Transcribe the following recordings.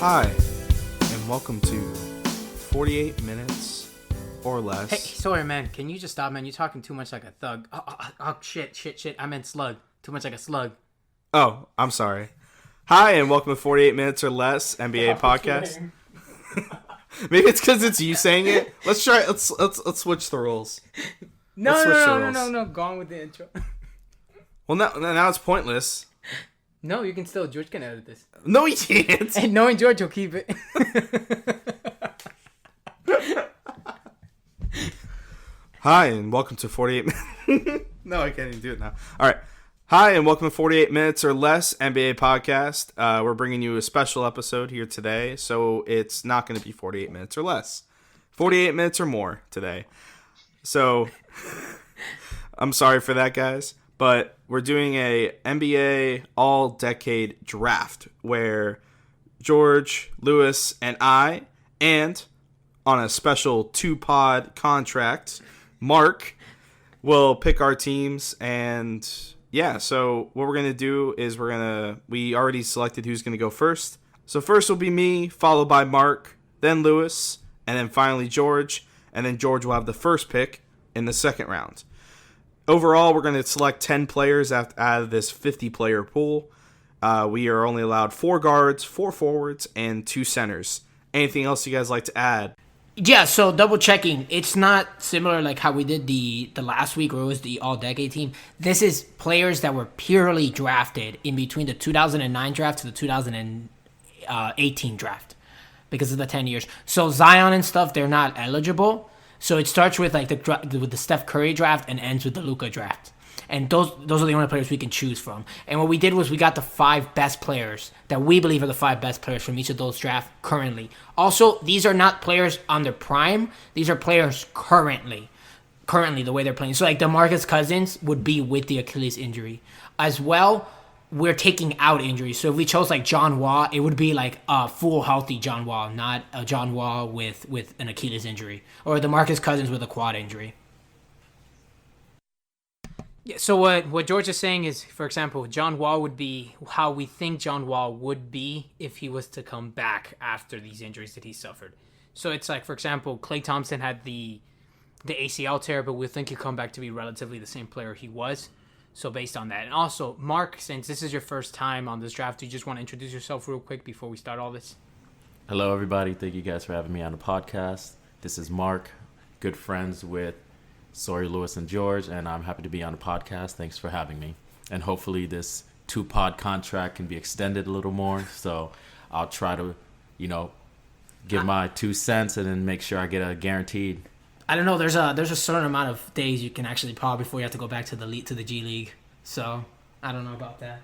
Hi, and welcome to 48 Minutes or Less. Hey, sorry, man. Can you just stop, man? You're talking too much like a thug. Shit. I meant slug. Too much like a slug. Oh, I'm sorry. Hi, and welcome to 48 Minutes or Less NBA podcast. Maybe it's because it's you saying it. Let's try. Let's switch the rules. No. Go on with the intro. Well, now it's pointless. No, you can still. George can edit this. No, he can't. And knowing George will keep it. Hi, and welcome to 48 Minutes. No, I can't even do it now. All right. Hi, and welcome to 48 Minutes or Less NBA podcast. We're bringing you a special episode here today, so it's not going to be 48 minutes or less. 48 minutes or more today. So, I'm sorry for that, guys, but we're doing a NBA all-decade draft where George, Lewis, and I, and on a special two-pod contract, Marc, will pick our teams. And yeah, so what we're going to do is we already selected who's going to go first. So first will be me, followed by Marc, then Lewis, and then finally George. And then George will have the first pick in the second round. Overall, we're going to select 10 players out of this 50-player pool. We are only allowed 4 guards, 4 forwards, and 2 centers. Anything else you guys like to add? Yeah, so double checking. It's not similar like how we did the last week where it was the all-decade team. This is players that were purely drafted in between the 2009 draft to the 2018 draft because of the 10 years. So Zion and stuff, they're not eligible. So it starts with like with the Steph Curry draft and ends with the Luka draft. And those are the only players we can choose from. And what we did was we got the 5 best players that we believe are the 5 best players from each of those drafts currently. Also, these are not players on their prime. These are players currently the way they're playing. So like DeMarcus Cousins would be with the Achilles injury. As well, we're taking out injuries. So if we chose like John Wall, it would be like a full healthy John Wall, not a John Wall with an Achilles injury. Or DeMarcus Cousins with a quad injury. Yeah, so what George is saying is, for example, John Wall would be how we think John Wall would be if he was to come back after these injuries that he suffered. So it's like, for example, Klay Thompson had the ACL tear, but we think he'll come back to be relatively the same player he was. So based on that. And also, Marc, since this is your first time on this draft, do you just want to introduce yourself real quick before we start all this? Hello, everybody. Thank you guys for having me on the podcast. This is Marc, good friends with Lewis, and George, and I'm happy to be on the podcast. Thanks for having me. And hopefully this 2-pod contract can be extended a little more. So I'll try to, give my 2 cents and then make sure I get a guaranteed. I don't know. There's a certain amount of days you can actually pod before you have to go back to the G League. So I don't know about that.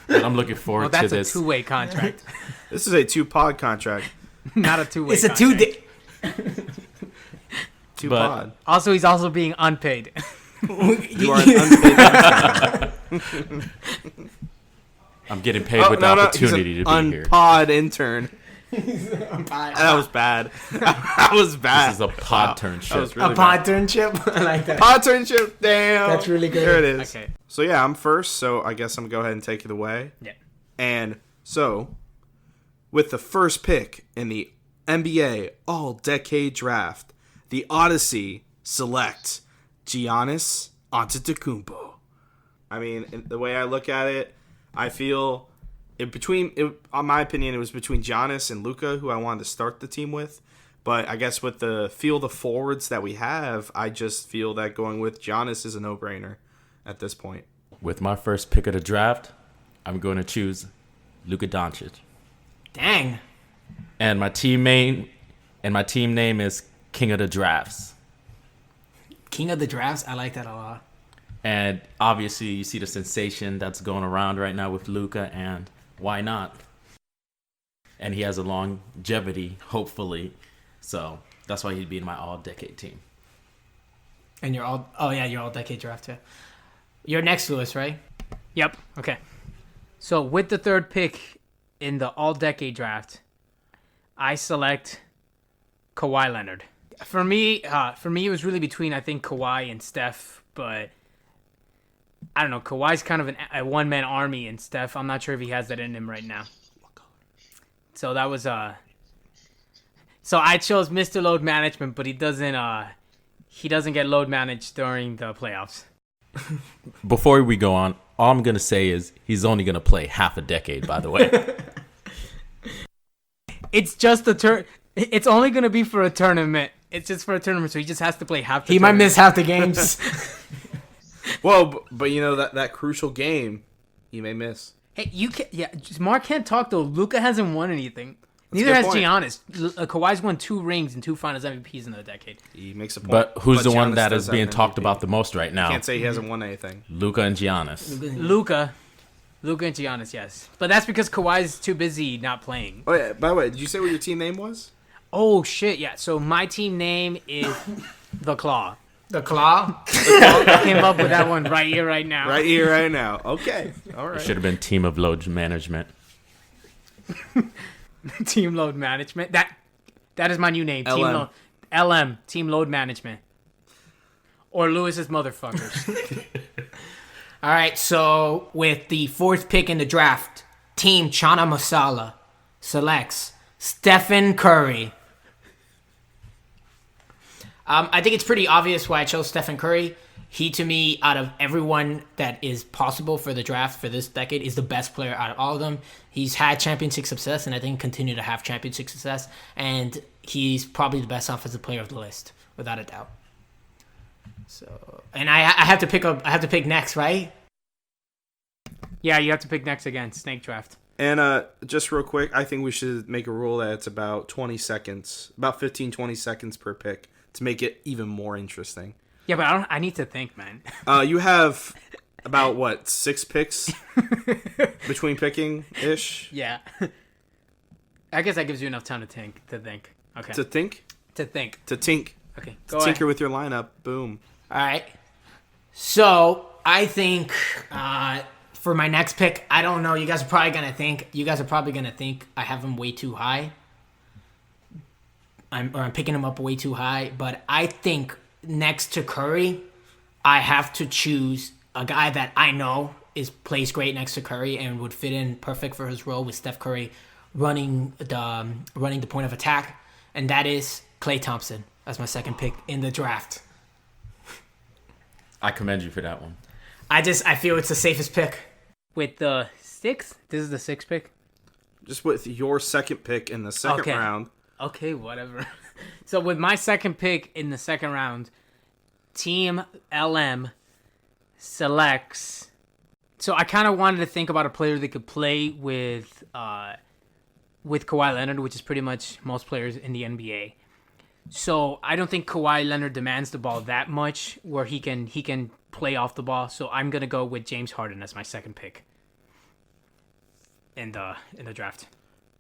But I'm looking forward to this. That's a 2-way contract. This is a 2-pod contract. Not a 2-way It's contract. a 2-day. 2-pod. Also, he's also being unpaid. You are an unpaid intern. I'm getting paid with the opportunity to be here. Unpod intern. That was bad. That was bad. This is a podturnship. Really a podturnship? I like that. Podturnship, damn. That's really good. There it is. Okay. So yeah, I'm first, so I guess I'm going to go ahead and take it away. Yeah. And so, with the first pick in the NBA All-Decade Draft, the Odyssey select Giannis Antetokounmpo. I mean, the way I look at it, I feel in my opinion, it was between Giannis and Luka, who I wanted to start the team with. But I guess with the field of forwards that we have, I just feel that going with Giannis is a no-brainer at this point. With my first pick of the draft, I'm going to choose Luka Doncic. Dang. And my team name is King of the Drafts. King of the Drafts? I like that a lot. And obviously, you see the sensation that's going around right now with Luka, and why not? And he has a longevity, hopefully. So that's why he'd be in my all-decade team. And your all-decade draft, yeah. You're next, Lewis, right? Yep. Okay. So with the third pick in the all-decade draft, I select Kawhi Leonard. For me, it was really between, I think, Kawhi and Steph, but I don't know. Kawhi's kind of a one-man army, and Steph, I'm not sure if he has that in him right now. So that was So I chose Mr. Load Management, but he doesn't get load managed during the playoffs. Before we go on, all I'm gonna say is he's only gonna play half a decade. By the way, It's just a It's only gonna be for a tournament. It's just for a tournament, so he just has to play half. He might miss half the games. Well, but you know that crucial game, he may miss. Hey, Mark can't talk though. Luka hasn't won anything. Neither has Giannis. Kawhi's won 2 rings and 2 Finals MVPs in the decade. He makes a point. but who's the one Giannis that does is have being an talked MVP. about the most right now? Can't say he hasn't won anything. Luka and Giannis. Luka and Giannis, yes, but that's because Kawhi's too busy not playing. Oh yeah. By the way, did you say what your team name was? Oh shit, yeah. So my team name is the Claw. The Claw? I came up with that one right here, right now. Right here, right now. Okay. All It right. should have been Team of Load Management. Team Load Management. That is my new name. LM. Team Load Management. Or Lewis's motherfuckers. All right, so with the 4th pick in the draft, Team Chana Masala selects Stephen Curry. I think it's pretty obvious why I chose Stephen Curry. He, to me, out of everyone that is possible for the draft for this decade, is the best player out of all of them. He's had championship success, and I think continue to have championship success. And he's probably the best offensive player of the list, without a doubt. So, and I have to pick next, right? Yeah, you have to pick next again. Snake draft. And just real quick, I think we should make a rule that it's about 20 seconds, about 15, 20 seconds per pick to make it even more interesting. Yeah, but I need to think, man. You have about, 6 picks between picking ish? Yeah. I guess that gives you enough time to think. Okay. To think? To think. To tink. Okay. To tinker with your lineup. Boom. All right. So I think for my next pick, I don't know. You guys are probably gonna think I have him way too high. I'm picking him up way too high. But I think next to Curry, I have to choose a guy that I know plays great next to Curry and would fit in perfect for his role with Steph Curry running the point of attack, and that is Klay Thompson as my second pick in the draft. I commend you for that one. I feel it's the safest pick. With the 6th? This is the 6th pick? Just with your second pick in the second Okay. round. Okay, whatever. So with my second pick in the second round, Team LM selects. So I kind of wanted to think about a player that could play with Kawhi Leonard, which is pretty much most players in the NBA. So I don't think Kawhi Leonard demands the ball that much, where he can play off the ball. So I'm gonna go with James Harden as my second pick in the draft.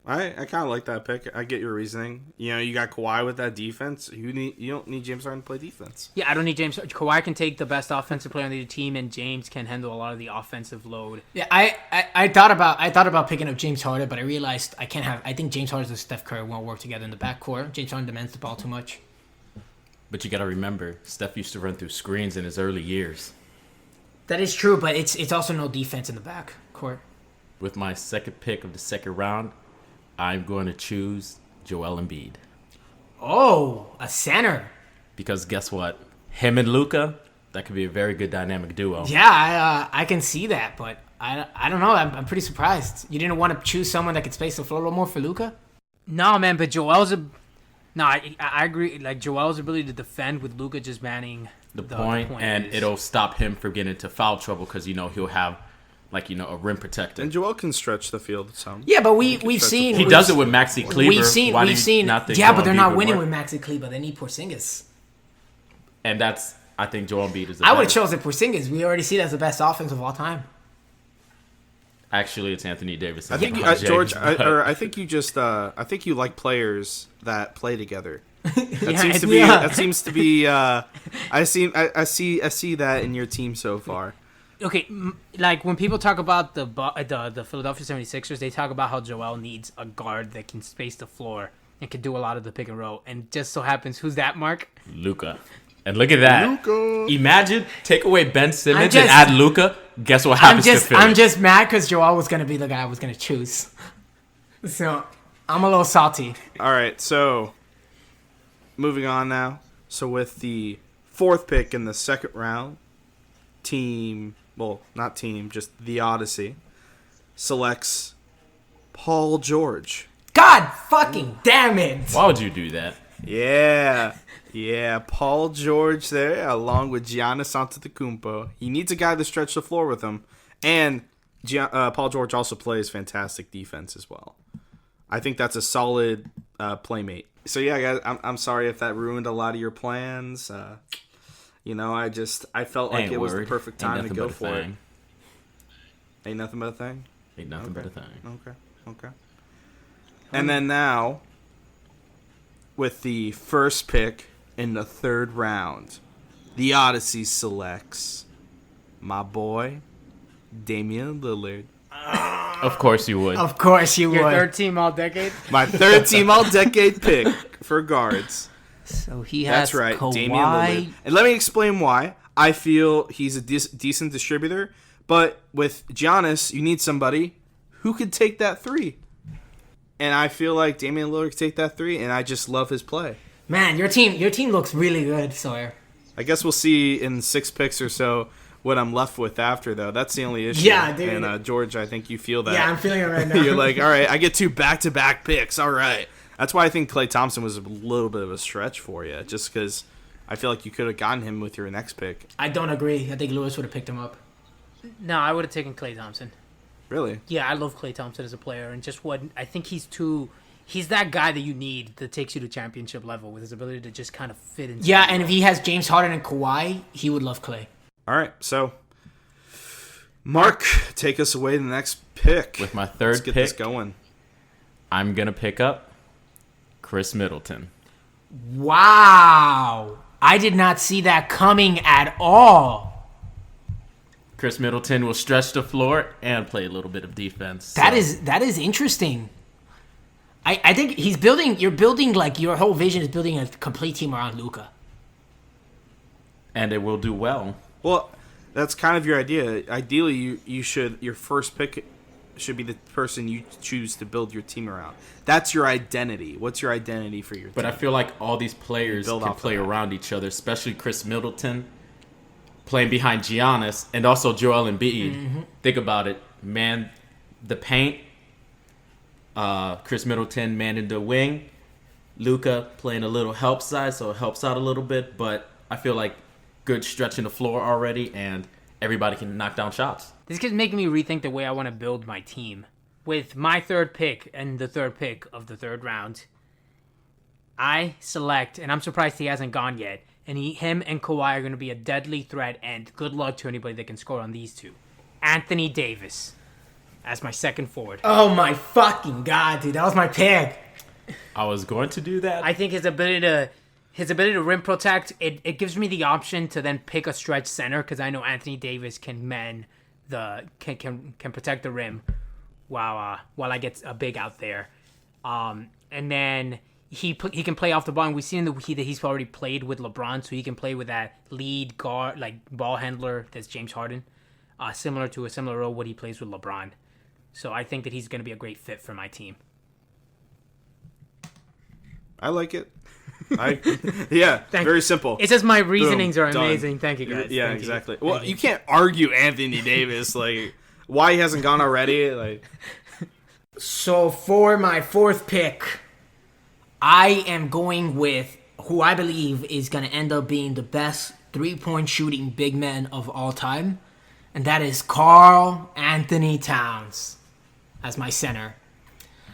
I kind of like that pick. I get your reasoning. You know, you got Kawhi with that defense. You don't need James Harden to play defense. Yeah, I don't need James. Kawhi can take the best offensive player on the team, and James can handle a lot of the offensive load. Yeah, I thought about picking up James Harden, but I realized I can't have. I think James Harden and Steph Curry won't work together in the backcourt. James Harden demands the ball too much. But you got to remember, Steph used to run through screens in his early years. That is true, but it's also no defense in the backcourt. With my second pick of the second round, I'm going to choose Joel Embiid. Oh, a center. Because guess what? Him and Luka, that could be a very good dynamic duo. Yeah, I can see that, but I don't know. I'm pretty surprised. You didn't want to choose someone that could space the floor a little more for Luka? No, man, but I agree. Like Joel's ability to defend with Luka just manning the point and it'll stop him from getting into foul trouble because he'll have a rim protector. And Joel can stretch the field some. Yeah, but we've seen he does it with Maxi Kleber. We've seen. Not think Yeah, Joel but they're Embiid not would winning work? with Maxi Kleber. They need Porzingis. And I think Joel Embiid is. I would have chosen Porzingis. We already see that as the best offense of all time. Actually, it's Anthony Davis. I think George. I think you just. I think you like players that play together. That seems to be. I see that in your team so far. Okay, like when people talk about the Philadelphia 76ers, they talk about how Joel needs a guard that can space the floor and can do a lot of the pick and roll. And just so happens, who's that, Mark? Luka. And look at that. Luka. Imagine take away Ben Simmons and add Luka. Guess what happens to Philly? I'm just mad because Joel was going to be the guy I was going to choose. So I'm a little salty. All right, so moving on now. So with the 4th pick in the second round, just the Odyssey selects Paul George. God fucking damn it. Why would you do that? Yeah, Paul George there, along with Giannis Antetokounmpo. He needs a guy to stretch the floor with him, and Paul George also plays fantastic defense as well. I think that's a solid playmate. So yeah, guys, I'm sorry if that ruined a lot of your plans. I felt like it was the perfect time to go for it. Ain't nothing but a thing. Ain't nothing but a thing. Okay. And then now, with the first pick in the 3rd round, the Odyssey selects my boy, Damian Lillard. Of course you would. Of course you Your would. 3rd team all decade? My 3rd team all-decade pick for guards. So he has That's right, Kawhi. Damian Lillard. And let me explain why. I feel he's a decent distributor, but with Giannis, you need somebody who could take that 3. And I feel like Damian Lillard could take that 3, and I just love his play. Man, your team looks really good, Sawyer. I guess we'll see in 6 picks or so what I'm left with after, though. That's the only issue. Yeah, dude. And George, I think you feel that. Yeah, I'm feeling it right now. You're like, all right, I get 2 back-to-back picks. All right. That's why I think Klay Thompson was a little bit of a stretch for you, just because I feel like you could have gotten him with your next pick. I don't agree. I think Lewis would have picked him up. No, I would have taken Klay Thompson. Really? Yeah, I love Klay Thompson as a player, and just what I think he's that guy that you need that takes you to championship level with his ability to just kind of fit in. Yeah, and if he has James Harden and Kawhi, he would love Klay. All right, so Mark, take us away to the next pick. With my 3rd Let's get pick, this going. I'm going to pick up Chris Middleton. Wow. I did not see that coming at all. Chris Middleton will stretch the floor and play a little bit of defense. That is interesting. I think you're building like your whole vision is building a complete team around Luka. And it will do well. Well, that's kind of your idea. Ideally, your first pick should be the person you choose to build your team around. That's your identity. What's your identity for your team? But I feel like all these players Build can off play of that. around each other, especially Chris Middleton playing behind Giannis and also Joel Embiid. Mm-hmm. Think about it. Man, the paint. Chris Middleton man in the wing. Luka playing a little help side, so it helps out a little bit. But I feel like good stretching the floor already, and everybody can knock down shots. This is making me rethink the way I want to build my team. With my 3rd pick and the 3rd pick of the 3rd round, I select, and I'm surprised he hasn't gone yet, and him and Kawhi are going to be a deadly threat, and good luck to anybody that can score on these 2. Anthony Davis as my 2nd forward. Oh my fucking god, dude. That was my pick. I was going to do that. I think his ability to rim protect, it gives me the option to then pick a stretch center, because I know Anthony Davis can can protect the rim while I get a big out there. And then he can play off the ball, and we've seen that he's already played with LeBron, so he can play with that lead guard, like ball handler that's James Harden, similar role what he plays with LeBron. So I think that he's going to be a great fit for my team. I like it. Very simple. It's just my reasonings Boom, are done. amazing. Thank you, guys. Yeah, Thank you. exactly. Thank Well, you can't argue Anthony Davis, like why he hasn't gone already. Like, So for my 4th pick, I am going with who I believe is going to end up being the best 3-point shooting big man of all time, and that is Karl Anthony Towns as my center.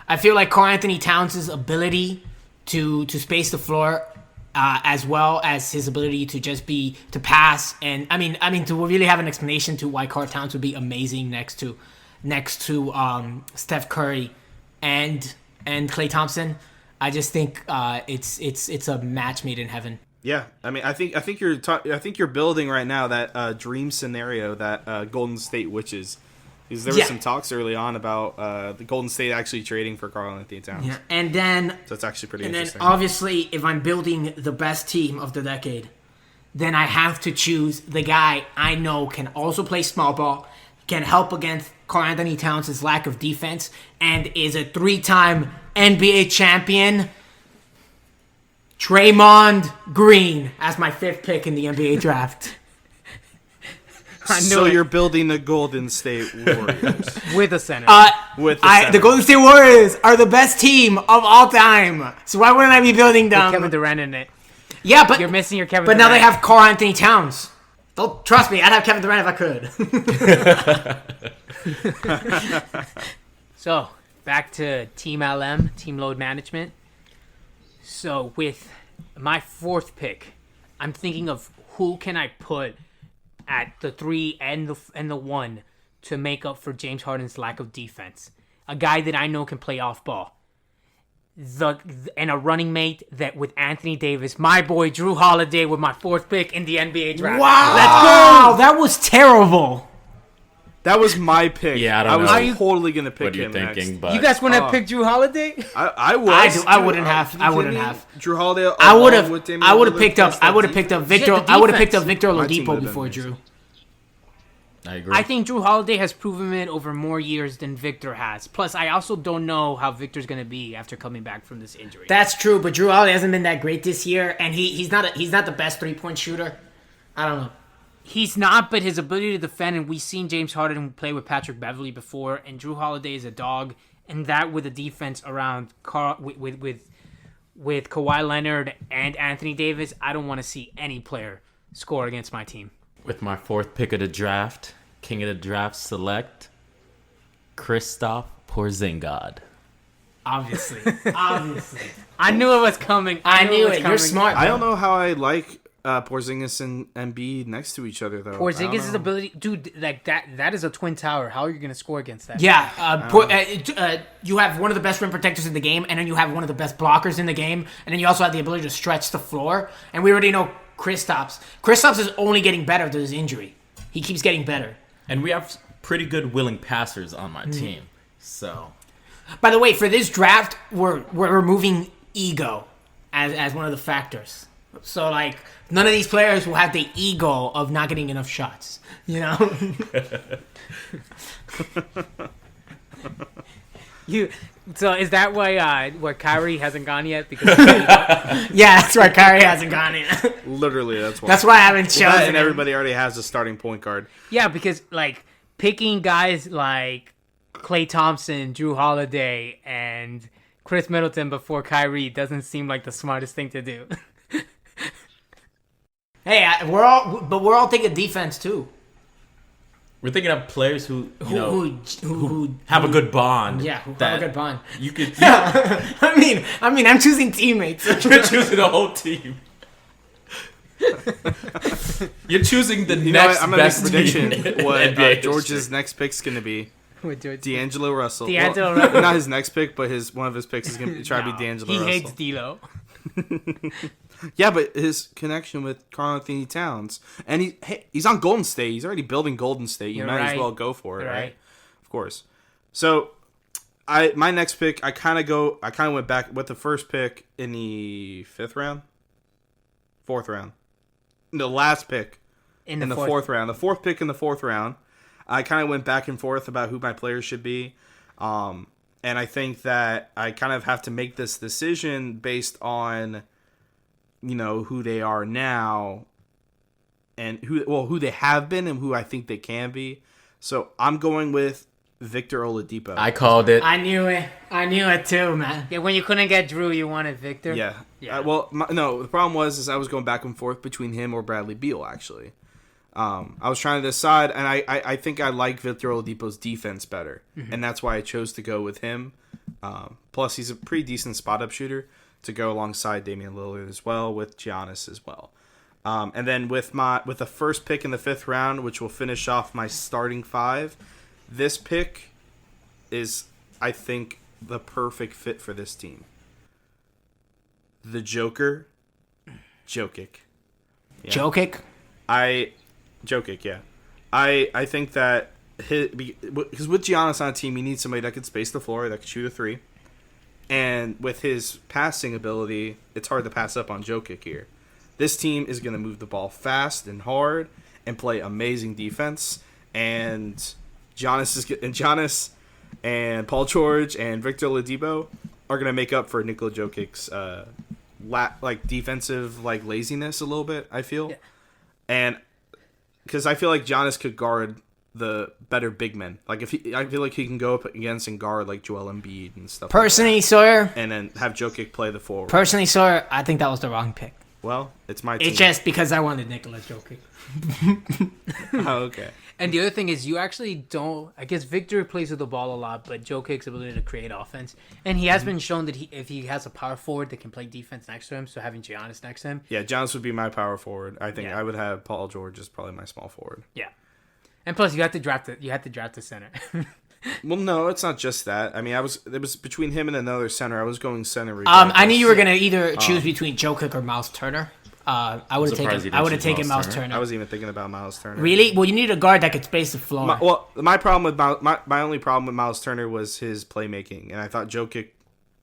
I feel like Karl Anthony Towns' ability to space the floor, as well as his ability to to pass, and I mean to really have an explanation to why Karl Towns would be amazing next to Steph Curry and Klay Thompson. I just think it's a match made in heaven. yeah, I mean, I think you're building right now that dream scenario that Golden State wishes. Because there was some talks early on about the Golden State actually trading for Karl Anthony Towns. Yeah, and then So it's actually pretty and interesting. then obviously, if I'm building the best team of the decade, then I have to choose the guy I know can also play small ball, can help against Karl Anthony Towns' lack of defense and is a 3-time NBA champion, Draymond Green as my 5th pick in the NBA draft. So you're building the Golden State Warriors with a center. The Golden State Warriors are the best team of all time. So why wouldn't I be building them? With Kevin Durant in it. Yeah, but you're missing your Kevin But Durant. now they have Karl Anthony Towns. Don't trust me. I'd have Kevin Durant if I could. So back to Team LM, Team Load Management. So with my 4th pick, I'm thinking of who can I put at the 3 and the 1 to make up for James Harden's lack of defense. A guy that I know can play off ball. And a running mate that with Anthony Davis, my boy Drew Holiday with my 4th pick in the NBA draft. Wow, let's go! That was terrible. That was my pick. Yeah, I don't was know totally gonna pick what you're him thinking, next. but You guys wouldn't have picked Drew Holiday? I was. I wouldn't have. I wouldn't have. Drew Holiday. I would have. with Damian I would have Lillard picked up. plus I that would have picked up defense. Victor. Just the I would have picked up defense. Victor My team Oladipo would've before been Drew. I agree. I think Drew Holiday has proven it over more years than Victor has. Plus, I also don't know how Victor's going to be after coming back from this injury. That's true, but Drew Holiday hasn't been that great this year, and he's not the best 3-point shooter. I don't know. He's not, but his ability to defend, and we've seen James Harden play with Patrick Beverly before, and Drew Holiday is a dog, and that with a defense around with Kawhi Leonard and Anthony Davis, I don't want to see any player score against my team. With my 4th pick of the draft, king of the draft select, Kristaps Porzingis. Obviously. I knew it was coming. I knew it. coming. You're smart. I don't know how I like Porzingis and Embiid next to each other though. Porzingis' ability, dude, like that is a twin tower. How are you going to score against that? Yeah, you have one of the best rim protectors in the game, and then you have one of the best blockers in the game, and then you also have the ability to stretch the floor. And we already know Kristaps. Kristaps is only getting better after his injury. He keeps getting better. And we have pretty good willing passers on my team. So, by the way, for this draft, we're removing ego as one of the factors. So like none of these players will have the ego of not getting enough shots. You know. So is that why where Kyrie hasn't gone yet? Because yeah, that's why Kyrie hasn't gone yet. Literally, that's why. That's why I haven't chosen. And him. everybody already has a starting point guard. yeah, because like picking guys like Klay Thompson, Drew Holiday, and Chris Middleton before Kyrie doesn't seem like the smartest thing to do. Hey, we're all thinking defense too. we're thinking of players who Who have a good bond. yeah, who have that a good bond. You could I mean, I'm choosing teammates. you're choosing a whole team. You're choosing the You know next what? I'm gonna make a best prediction. team in What NBA George's history. next pick's gonna be? D'Angelo Russell. D'Angelo Well, Russell. not his next pick, but one of his picks is gonna try to be D'Angelo He Russell. hates D'Lo. Yeah, but his connection with Karl Anthony Towns, and he's on Golden State. He's already building Golden State. You You're might right. as well go for it, You're right? right. Of course. So, my next pick, I kind of went back with the first pick in the 4th round, the last pick In in the fourth round, the 4th pick in the 4th round. I kind of went back and forth about who my players should be, and I think that I kind of have to make this decision based on, who they are now, and who they have been, and who I think they can be. So I'm going with Victor Oladipo. I called it. I knew it too, man. Yeah, when you couldn't get Drew, you wanted Victor. Yeah. Yeah. No. The problem was I was going back and forth between him or Bradley Beal. Actually, I was trying to decide, and I think I like Victor Oladipo's defense better, and that's why I chose to go with him. Plus, he's a pretty decent spot up shooter to go alongside Damian Lillard as well, with Giannis as well. And then with the first pick in the 5th round, which will finish off my starting 5, this pick is, I think, the perfect fit for this team. The Joker, Jokic. Yeah. Jokic? Jokic, yeah. I think that because with Giannis on a team, you need somebody that could space the floor, that could shoot a 3. And with his passing ability, it's hard to pass up on Jokic here. This team is going to move the ball fast and hard and play amazing defense. And Giannis and Paul George and Victor Oladipo are gonna make up for Nikola Jokic's defensive laziness a little bit. I feel, and because I feel like Giannis could guard the better big men. I feel like he can go up against and guard Joel Embiid and stuff. Personally, like that. Sawyer. And then have Jokic play the forward. Personally, Sawyer, I think that was the wrong pick. Well, it's my team. It's just because I wanted Nikola Jokic. Oh, okay. And the other thing is, you actually don't. I guess Victor plays with the ball a lot, but Jokic's ability to create offense, and he has been shown that if he has a power forward that can play defense next to him, so having Giannis next to him. Yeah, Giannis would be my power forward. I think I would have Paul George as probably my small forward. Yeah, and plus you have to draft it. You have to draft the center. Well, no, it's not just that. I mean, it was between him and another center. I was going center. I knew you were gonna either choose between Jokic or Miles Turner. I would have taken Miles Turner. I was even thinking about Miles Turner. Really? Well, you need a guard that could space the floor. My problem with my only problem with Miles Turner was his playmaking, and I thought Jokic.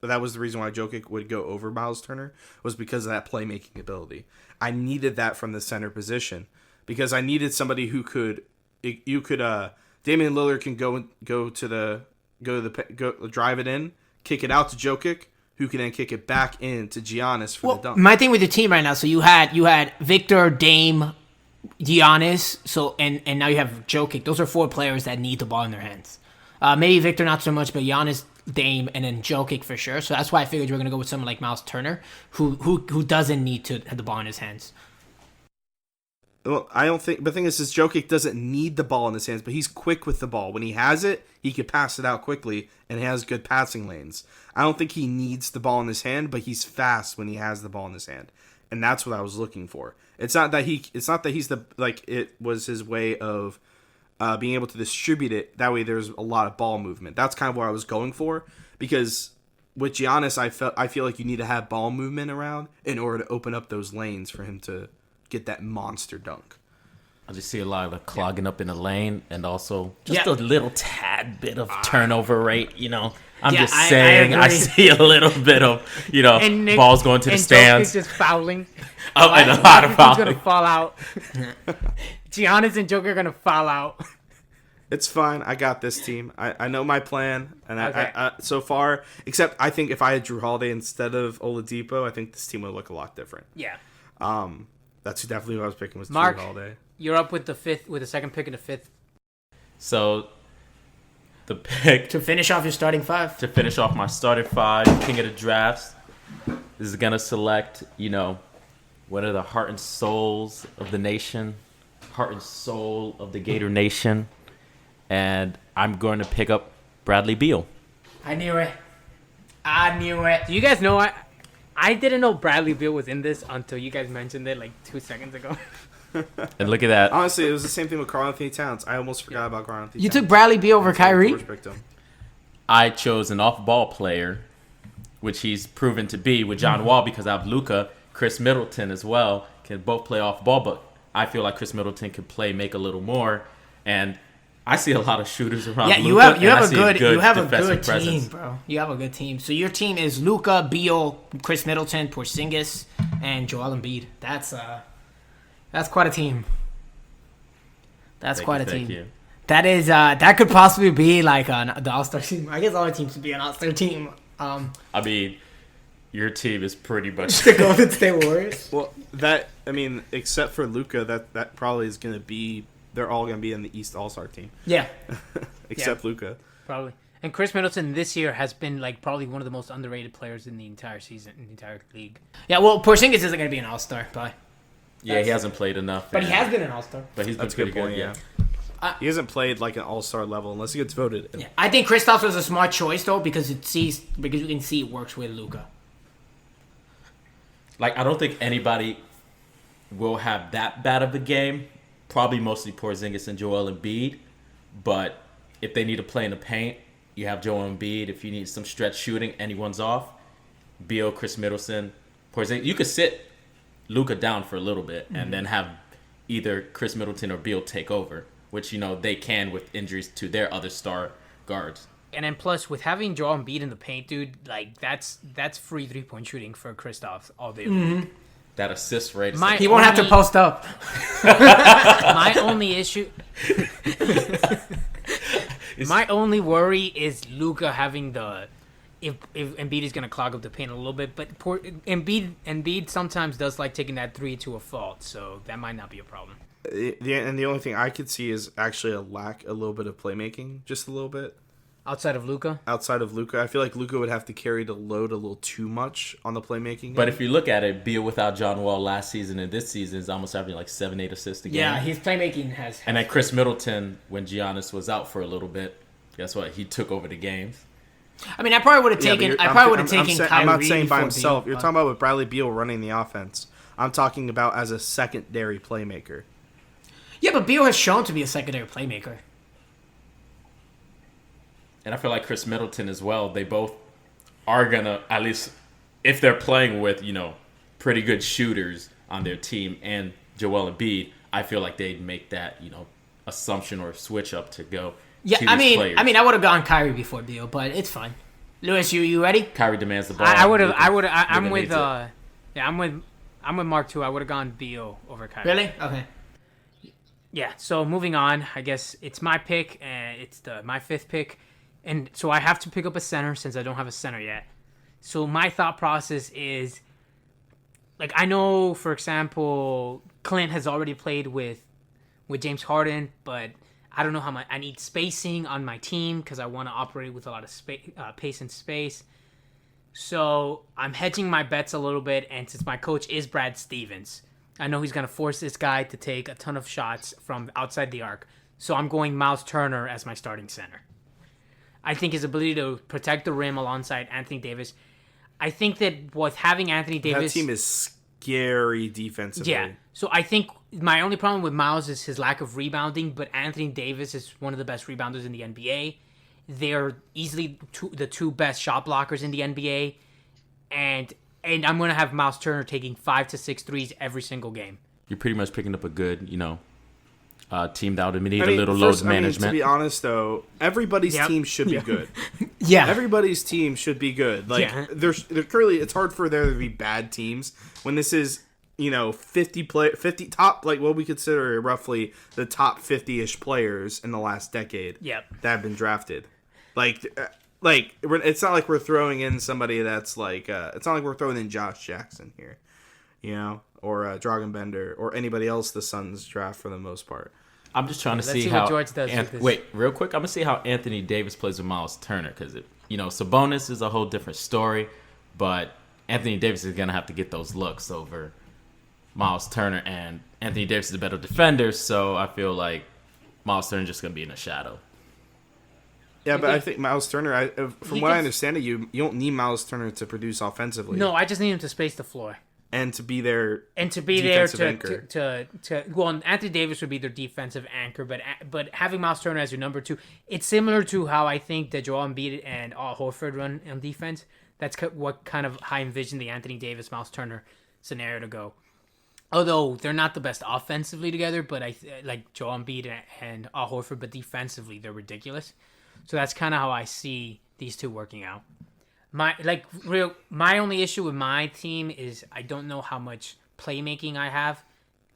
That was the reason why Jokic would go over Miles Turner, was because of that playmaking ability. I needed that from the center position because I needed somebody who could. Damian Lillard can go drive it in, kick it out to Jokic, who can then kick it back in to Giannis for the dunk. My thing with your team right now, so you had Victor, Dame, Giannis, and now you have Jokic. Those are 4 players that need the ball in their hands. Maybe Victor not so much, but Giannis, Dame, and then Jokic for sure. So that's why I figured you were gonna go with someone like Miles Turner, who doesn't need to have the ball in his hands. Well, I don't think. But the thing is Jokic doesn't need the ball in his hands, but he's quick with the ball. When he has it, he can pass it out quickly, and he has good passing lanes. I don't think he needs the ball in his hand, but he's fast when he has the ball in his hand, and that's what I was looking for. It's not that he's it was his way of being able to distribute it. That way, there's a lot of ball movement. That's kind of what I was going for, because with Giannis, I feel like you need to have ball movement around in order to open up those lanes for him to get that monster dunk. I just see a lot of clogging up in the lane, and also just a little tad bit of turnover rate. I'm just saying. I see a little bit of balls going to the stands. Jokic just fouling. And a lot of fouling. He's gonna fall out. Giannis and Jokic are gonna fall out. It's fine. I got this team. I know my plan, and okay. I so far. Except I think if I had Drew Holiday instead of Oladipo, I think this team would look a lot different. Yeah. That's definitely what I was picking, was Marc, Drew Holiday. You're up with the second pick in the 5th. So the pick To finish off your starting 5. to finish off my starting 5, king of the drafts, is gonna select one of the heart and souls of the nation, heart and soul of the Gator Nation, and I'm going to pick up Bradley Beal. I knew it. Do you guys know I didn't know Bradley Beal was in this until you guys mentioned it 2 seconds ago. And look at that. Honestly, it was the same thing with Karl-Anthony Towns. I almost forgot about Karl-Anthony You Towns. took Bradley Beal over Kyrie? George picked him. I chose an off-ball player, which he's proven to be with John Wall, because I have Luka, Chris Middleton as well, can both play off-ball, but I feel like Chris Middleton can make a little more, and I see a lot of shooters around. Yeah, Luka, you have a good defensive presence. team, bro. You have a good team. So your team is Luka, Beal, Chris Middleton, Porzingis, and Joel Embiid. That's quite a team. Thank you. That is that could possibly be the All-Star team. I guess all our teams should be an All-Star team. I mean, your team is pretty much The Golden State Warriors. Well, except for Luka, that probably is going to be. They're all going to be in the East All-Star team. Yeah. Except Luka. Probably. And Chris Middleton this year has been probably one of the most underrated players in the entire season, in the entire league. Yeah, well, Porzingis isn't going to be an All-Star, but he hasn't played enough. he has been an All-Star. But he's been That's a pretty good point, good, yeah. He hasn't played an All-Star level unless he gets voted. Yeah. I think Kristaps was a smart choice though, because you can see it works with Luka. I don't think anybody will have that bad of a game. Probably mostly Porzingis and Joel Embiid. But if they need to play in the paint, you have Joel Embiid. If you need some stretch shooting, anyone's off. Beal, Chris Middleton, Porzingis. You could sit Luka down for a little bit and then have either Chris Middleton or Beal take over, which they can with injuries to their other star guards. And then plus with having Joel Embiid in the paint, dude, that's free 3-point shooting for Kristaps all day. Mm-hmm. That assist rate. He won't have to post up. My only issue. My only worry is Luka having if Embiid is going to clog up the paint a little bit, but Embiid sometimes does like taking that three to a fault, so that might not be a problem. The only thing I could see is actually a little bit of playmaking, just a little bit. Outside of Luka, I feel like Luka would have to carry the load a little too much on the playmaking. But if you look at it, Beal without John Wall last season and this season is almost having like 7-8 assists a game. Yeah, his playmaking has. And then Chris Middleton, when Giannis was out for a little bit, guess what? He took over the games. I mean, I probably would have taken. Kyrie. I'm not saying by before himself. Beal, You're talking about with Bradley Beal running the offense. I'm talking about as a secondary playmaker. Yeah, but Beal has shown to be a secondary playmaker. And I feel like Chris Middleton as well. They both are gonna, at least if they're playing with pretty good shooters on their team and Joel Embiid, I feel like they'd make that assumption or switch up to go. Yeah, to I these mean, players. I would have gone Kyrie before Beal, but it's fine. Lewis, you ready? Kyrie demands the ball. I'm with needs it. I'm with Mark too. I would have gone Beal over Kyrie. Really? Okay. Yeah. So moving on, I guess it's my pick, and it's my fifth pick, and so I have to pick up a center since I don't have a center yet. So my thought process is, like, I know, for example, Clint has already played with James Harden, but I don't know how much I need spacing on my team because I want to operate with a lot of pace and space. So I'm hedging my bets a little bit, and since my coach is Brad Stevens, I know he's going to force this guy to take a ton of shots from outside the arc. So I'm going Miles Turner as my starting center. I think his ability to protect the rim alongside Anthony Davis. I think that with having Anthony Davis... That team is scary defensively. Yeah. So I think my only problem with Miles is his lack of rebounding, but Anthony Davis is one of the best rebounders in the NBA. They're easily the two best shot blockers in the NBA. And I'm going to have Miles Turner taking 5 to 6 threes every single game. You're pretty much picking up a good, team that would need a little load management. To be honest, though, everybody's team should be good. Yeah. Everybody's team should be good. Like, they're currently, it's hard for there to be bad teams when this is, 50 top, like what we consider roughly the top 50-ish players in the last decade. Yep. That have been drafted. Like it's not like we're throwing in somebody that's like, it's not like we're throwing in Josh Jackson here, or Dragan Bender or anybody else the Suns draft for the most part. I'm just trying to Let's see what how George does with this. Wait, real quick. I'm gonna see how Anthony Davis plays with Miles Turner because Sabonis is a whole different story, but Anthony Davis is gonna have to get those looks over Miles Turner, and Anthony Davis is a better defender, so I feel like Miles Turner is just gonna be in the shadow. Yeah, but I think Miles Turner, from what I understand of you don't need Miles Turner to produce offensively. No, I just need him to space the floor. And to be there. And to be there to well, Anthony Davis would be their defensive anchor, but having Miles Turner as your number 2, it's similar to how I think that Joel Embiid and Al Horford run on defense. That's what kind of I envision the Anthony Davis Miles Turner scenario to go. Although they're not the best offensively together, but I like Joel Embiid and Al Horford, but defensively they're ridiculous. So that's kind of how I see these two working out. My only issue with my team is I don't know how much playmaking I have.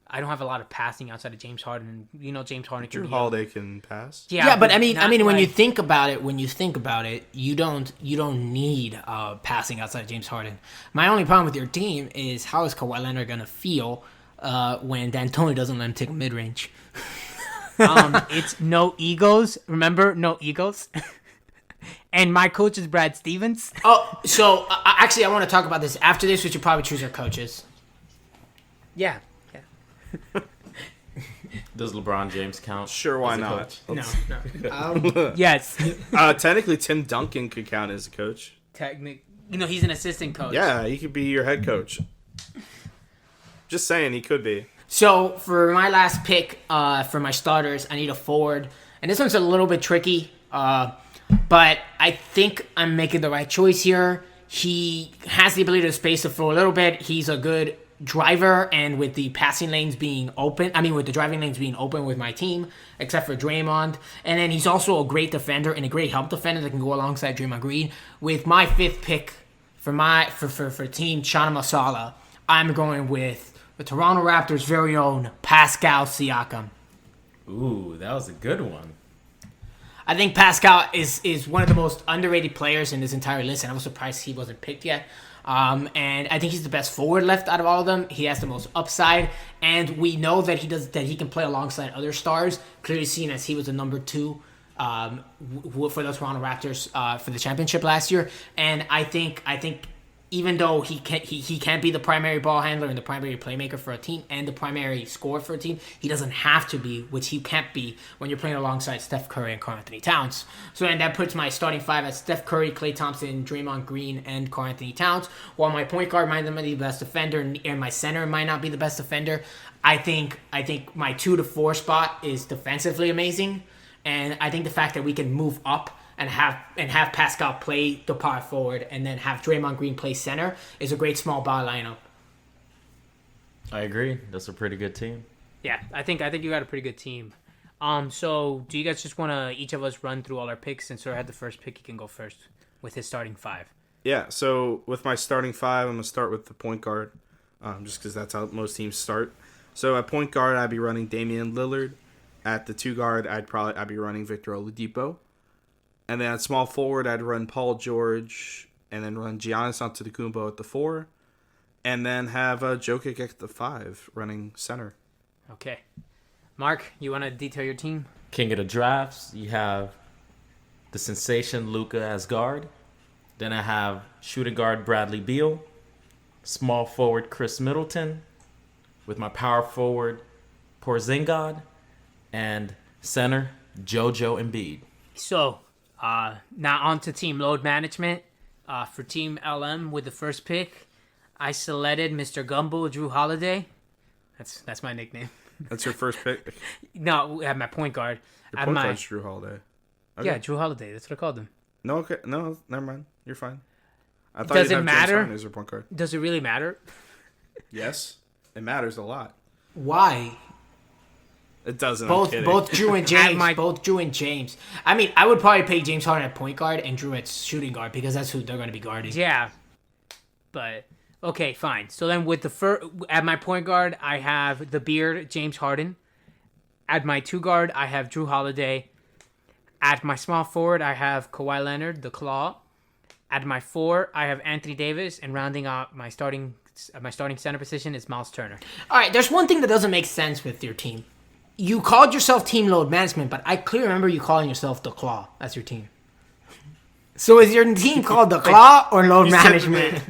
I don't have a lot of passing outside of James Harden. James Harden can. Drew Holiday can pass. Yeah, but I mean, when you think about it, you don't need passing outside of James Harden. My only problem with your team is how is Kawhi Leonard gonna feel when D'Antoni doesn't let him take a mid range? It's no egos. Remember, no egos. And my coach is Brad Stevens. Oh, so actually, I want to talk about this. After this, we should probably choose our coaches. Yeah. Does LeBron James count? Sure, why not? No. Yes. Technically, Tim Duncan could count as a coach. He's an assistant coach. Yeah, he could be your head coach. Just saying, he could be. So for my last pick, for my starters, I need a forward, and this one's a little bit tricky. But I think I'm making the right choice here. He has the ability to space the floor a little bit. He's a good driver, and with the passing lanes being open, with the driving lanes being open with my team, except for Draymond. And then he's also a great defender and a great help defender that can go alongside Draymond Green. With my fifth pick for team Chana Masala, I'm going with the Toronto Raptors' very own Pascal Siakam. Ooh, that was a good one. I think Pascal is one of the most underrated players in this entire list, and I was surprised he wasn't picked yet. And I think he's the best forward left out of all of them. He has the most upside, and we know that he can play alongside other stars. Clearly seen as he was the number 2 for the Toronto Raptors for the championship last year. And I think even though he can't be the primary ball handler and the primary playmaker for a team and the primary scorer for a team, he doesn't have to be, which he can't be when you're playing alongside Steph Curry and Karl-Anthony Towns. So and that puts my starting 5 as Steph Curry, Klay Thompson, Draymond Green, and Karl-Anthony Towns. While my point guard might not be the best defender and my center might not be the best defender, I think my 2 to 4 spot is defensively amazing, and I think the fact that we can move up and have Pascal play the power forward and then have Draymond Green play center is a great small ball lineup. I agree. That's a pretty good team. Yeah, I think you got a pretty good team. So do you guys just want to each of us run through all our picks? Since Sir had the first pick, he can go first with his starting 5. Yeah, so with my starting 5, I'm going to start with the point guard, just because that's how most teams start. So at point guard, I'd be running Damian Lillard. At the 2 guard, I'd be running Victor Oladipo. And then at small forward, I'd run Paul George, and then run Giannis Antetokounmpo at the 4, and then have Jokic at the 5, running center. Okay. Mark, you want to detail your team? King of the drafts, you have the sensation Luka as guard. Then I have shooting guard Bradley Beal, small forward Chris Middleton, with my power forward Porzingis, and center JoJo Embiid. So, now on to team load management. For Team LM with the first pick, I selected Mr. Gumbo Drew Holiday. That's my nickname. That's your first pick? No, at my point guard. Your point guard's Drew Holiday. Okay. Yeah, Drew Holiday. That's what I called him. No, okay. No, never mind. You're fine. I thought Does you'd it have matter? James Harden as your point guard. Does it really matter? Yes. It matters a lot. Why? It doesn't. Both Drew and James. I mean, I would probably pick James Harden at point guard and Drew at shooting guard because that's who they're going to be guarding. Yeah, but okay, fine. So then with at my point guard, I have the beard James Harden. At my 2 guard, I have Drew Holiday. At my small forward, I have Kawhi Leonard, the Claw. At my 4, I have Anthony Davis, and rounding out my starting center position is Miles Turner. All right, there's one thing that doesn't make sense with your team. You called yourself team load management, but I clearly remember you calling yourself the Claw as your team. So is your team called the Claw or load management?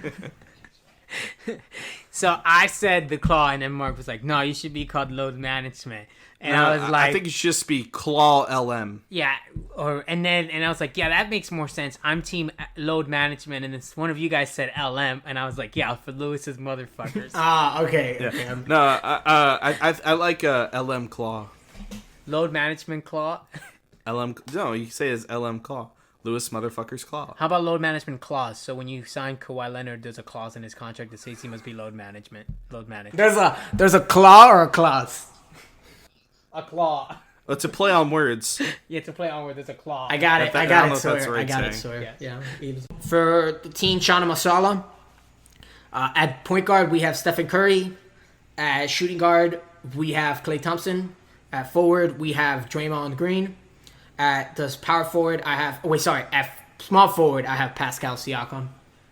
So I said the Claw, and then Mark was like, "No, you should be called load management." And No, I was like, I think it should just be Claw LM. "Yeah," and I was like, "Yeah, that makes more sense." I'm team load management, and then one of you guys said LM, and I was like, "Yeah, for Lewis's motherfuckers." Okay. Yeah. Okay. No, I like LM Claw. Load management Claw. LM. No, you say it's LM Claw. Lewis motherfucker's Claw. How about load management clause? So when you sign Kawhi Leonard, there's a clause in his contract that says he must be load management. Load management. There's a claw or a clause? A claw. It's a play on words. You have to play on where there's a claw. I got it. I I don't got know it, if that's Sawyer. the I right got it, saying. Sawyer. Yeah. For the team Shauna Masala, at point guard, we have Stephen Curry. At shooting guard, we have Klay Thompson. At forward, we have Draymond Green. At the power forward, At small forward, I have Pascal Siakam.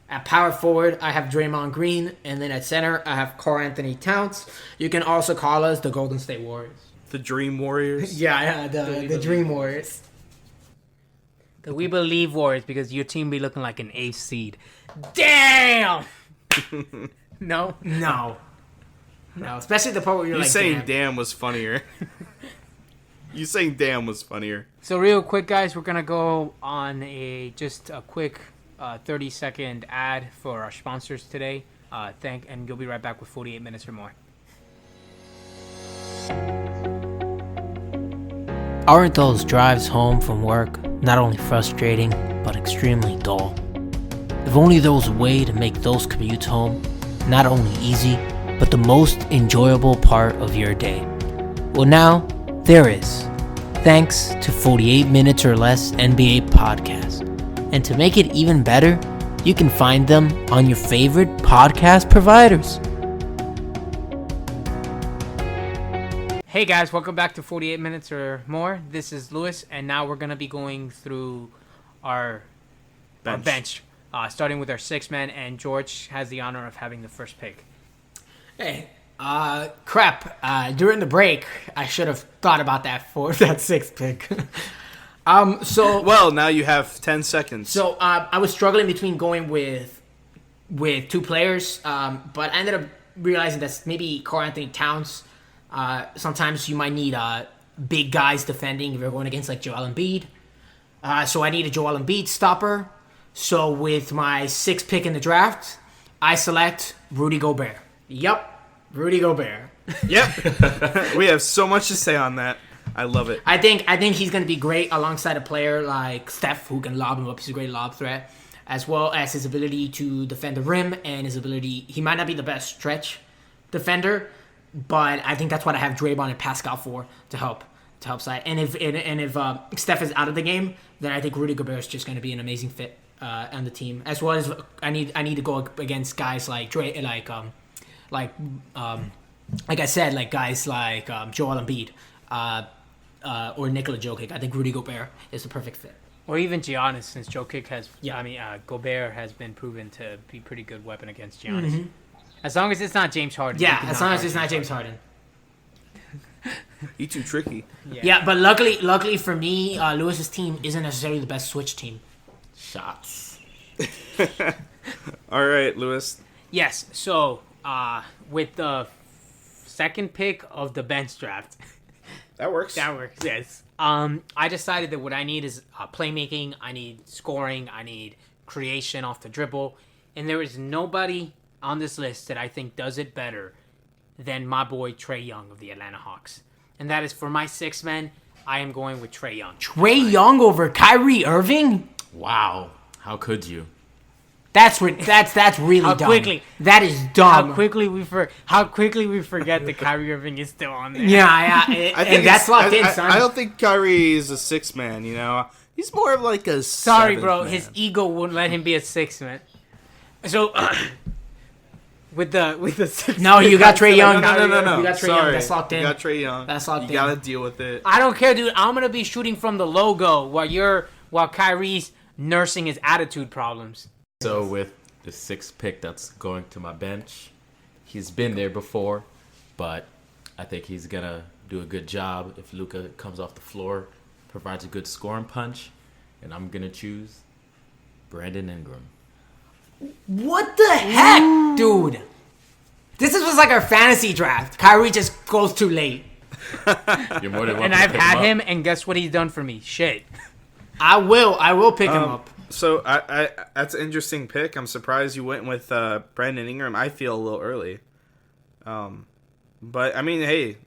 At power forward, I have Draymond Green. And then at center, I have Karl-Anthony Towns. You can also call us the Golden State Warriors. The Dream Warriors. Yeah, the Dream Warriors. The We Believe Warriors, because your team be looking like an 8th seed. Damn! No? No, especially the part where you're You like, saying damn was funnier. You saying damn was funnier. So real quick, guys, we're going to go on just a quick 30-second ad for our sponsors today. And you'll be right back with 48 minutes or more. Aren't those drives home from work not only frustrating, but extremely dull? If only there was a way to make those commutes home not only easy, but the most enjoyable part of your day. Well, now, there is. Thanks to 48 Minutes or Less NBA Podcast. And to make it even better, you can find them on your favorite podcast providers. Hey guys, welcome back to 48 Minutes or More. This is Lewis, and now we're going to be going through our bench. Starting with our 6-man, and George has the honor of having the first pick. Hey, crap. During the break, I should have thought about that for that 6th pick. Well, now you have 10 seconds. So I was struggling between going with 2 players, but I ended up realizing that maybe Karl Anthony Towns. Sometimes you might need big guys defending if you're going against like Joel Embiid. So I need a Joel Embiid stopper. So with my 6th pick in the draft, I select Rudy Gobert. Yup, Rudy Gobert. Yep. We have so much to say on that. I love it. I think he's going to be great alongside a player like Steph, who can lob him up. He's a great lob threat, as well as his ability to defend the rim and his ability. He might not be the best stretch defender, but I think that's what I have Draymond and Pascal for to help side. And if Steph is out of the game, then I think Rudy Gobert is just going to be an amazing fit on the team. As well as I need to go against guys like like I said, like guys like Joel Embiid or Nikola Jokic. I think Rudy Gobert is the perfect fit. Or even Giannis, since Jokic has, Gobert has been proven to be a pretty good weapon against Giannis. Mm-hmm. As long as it's not James Harden. Yeah, as long as it's not James Harden. He's too tricky. Yeah, but luckily for me, Lewis's team isn't necessarily the best switch team. Shots. All right, Lewis. Yes, so with the 2nd pick of the bench draft. That works. Yes. I decided that what I need is playmaking, I need scoring, I need creation off the dribble, and there is nobody on this list that I think does it better than my boy Trae Young of the Atlanta Hawks. And that is for my 6th man, I am going with Trae Young. Trae Young over Kyrie Irving? Wow. How could you? That's really dumb. Quickly? That is dumb. How quickly we forget that Kyrie Irving is still on there. Yeah, I think that's locked in, son. I don't think Kyrie is a 6-man, you know. He's more of like a Sorry, bro. man. His ego wouldn't let him be a 6-man. So with the 6th No, you got Trae Young. No. You got Trae Young. That's locked in. You got Trae Young. That's locked in. You gotta deal with it. I don't care, dude. I'm gonna be shooting from the logo while Kyrie's nursing his attitude problems. So with the 6th pick that's going to my bench, he's been there before, but I think he's gonna do a good job if Luka comes off the floor, provides a good scoring punch, and I'm gonna choose Brandon Ingram. What the heck, dude? This was like our fantasy draft. Kyrie just goes too late. You're more than welcome. And I've to pick had him him, and guess what he's done for me? Shit. I will pick him up. So I that's an interesting pick. I'm surprised you went with Brandon Ingram. I feel a little early. But I mean, hey.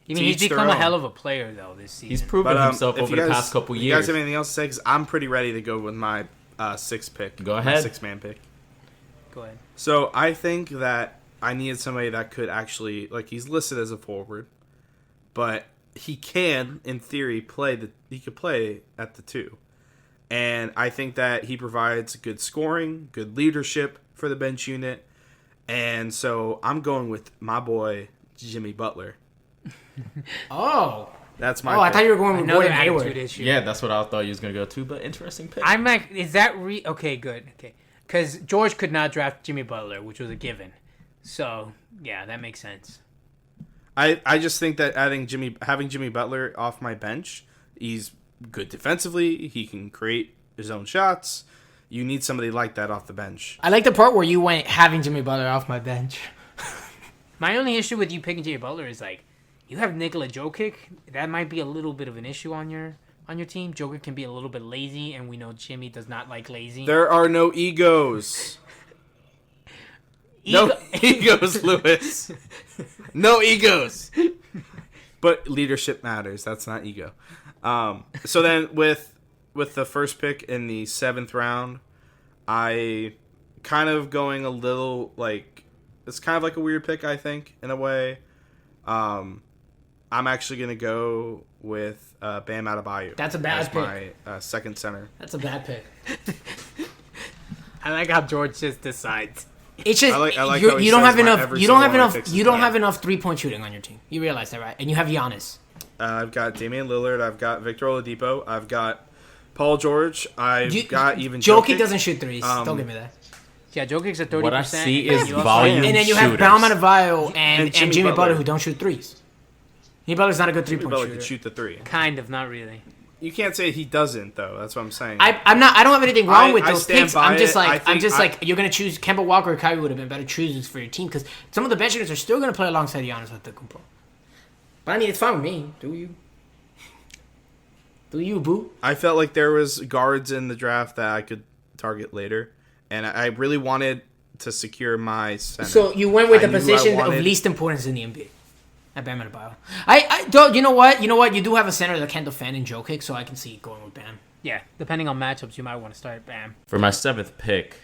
He's become a hell of a player though this season. He's proven himself over the past couple If years. you guys have anything else to say? 'Cause I'm pretty ready to go with my 6th pick. Go ahead. My 6-man pick. Go ahead. So I think that I needed somebody that could actually, like, he's listed as a forward, but he can, in theory, he could play at the 2. And I think that he provides good scoring, good leadership for the bench unit. And so I'm going with my boy, Jimmy Butler. Oh. That's my I pick. thought you were going with Another Gordon attitude Hayward. issue. Yeah, that's what I thought you was gonna go to, but interesting pick. I'm like, is that okay? Good. Okay, because George could not draft Jimmy Butler, which was a given. So yeah, that makes sense. I just think that having Jimmy Butler off my bench, he's good defensively. He can create his own shots. You need somebody like that off the bench. I like the part where you went having Jimmy Butler off my bench. My only issue with you picking Jimmy Butler is like, you have Nikola Jokic. That might be a little bit of an issue on your team. Jokic can be a little bit lazy, and we know Jimmy does not like lazy. There are no egos. No egos, Lewis. No egos. But leadership matters. That's not ego. So then with the first pick in the 7th round, I kind of going a little like, it's kind of like a weird pick, I think, in a way. I'm actually going to go with Bam Adebayo. That's a bad as pick. My second center. That's a bad pick. I like how George just decides. It's just I like how you he don't says have my enough. every You don't single have one of my enough. picks You is don't bad. have enough 3-point shooting on your team. You realize that, right? And you have Giannis. I've got Damian Lillard. I've got Victor Oladipo. I've got Paul George. I've got even Jokic doesn't shoot threes. Don't give me that. Yeah, Jokic's at 30%. What I see and is you also- volume. And then you have shooters. Bam Adebayo and Jimmy Jimmy Butler Butler who don't shoot threes. Jimmy Butler's not a good Jimmy 3-point Butler shooter. could shoot the three. Kind of, not really. You can't say he doesn't though. That's what I'm saying. I'm not. I don't have anything wrong with I those stand picks. by I'm just it. like I think you're gonna choose Kemba Walker or Kyrie would have been better choices for your team because some of the bench units are still gonna play alongside Giannis Antetokounmpo. But I mean, it's fine with me. Do you, boo? I felt like there was guards in the draft that I could target later, and I really wanted to secure my center. So you went with I the knew I position of wanted- least importance in the NBA. At Bam Adebayo. I don't. You know what? You do have a center that can't defend in Jokic, so I can see going with Bam. Yeah, depending on matchups, you might want to start Bam. For my 7th pick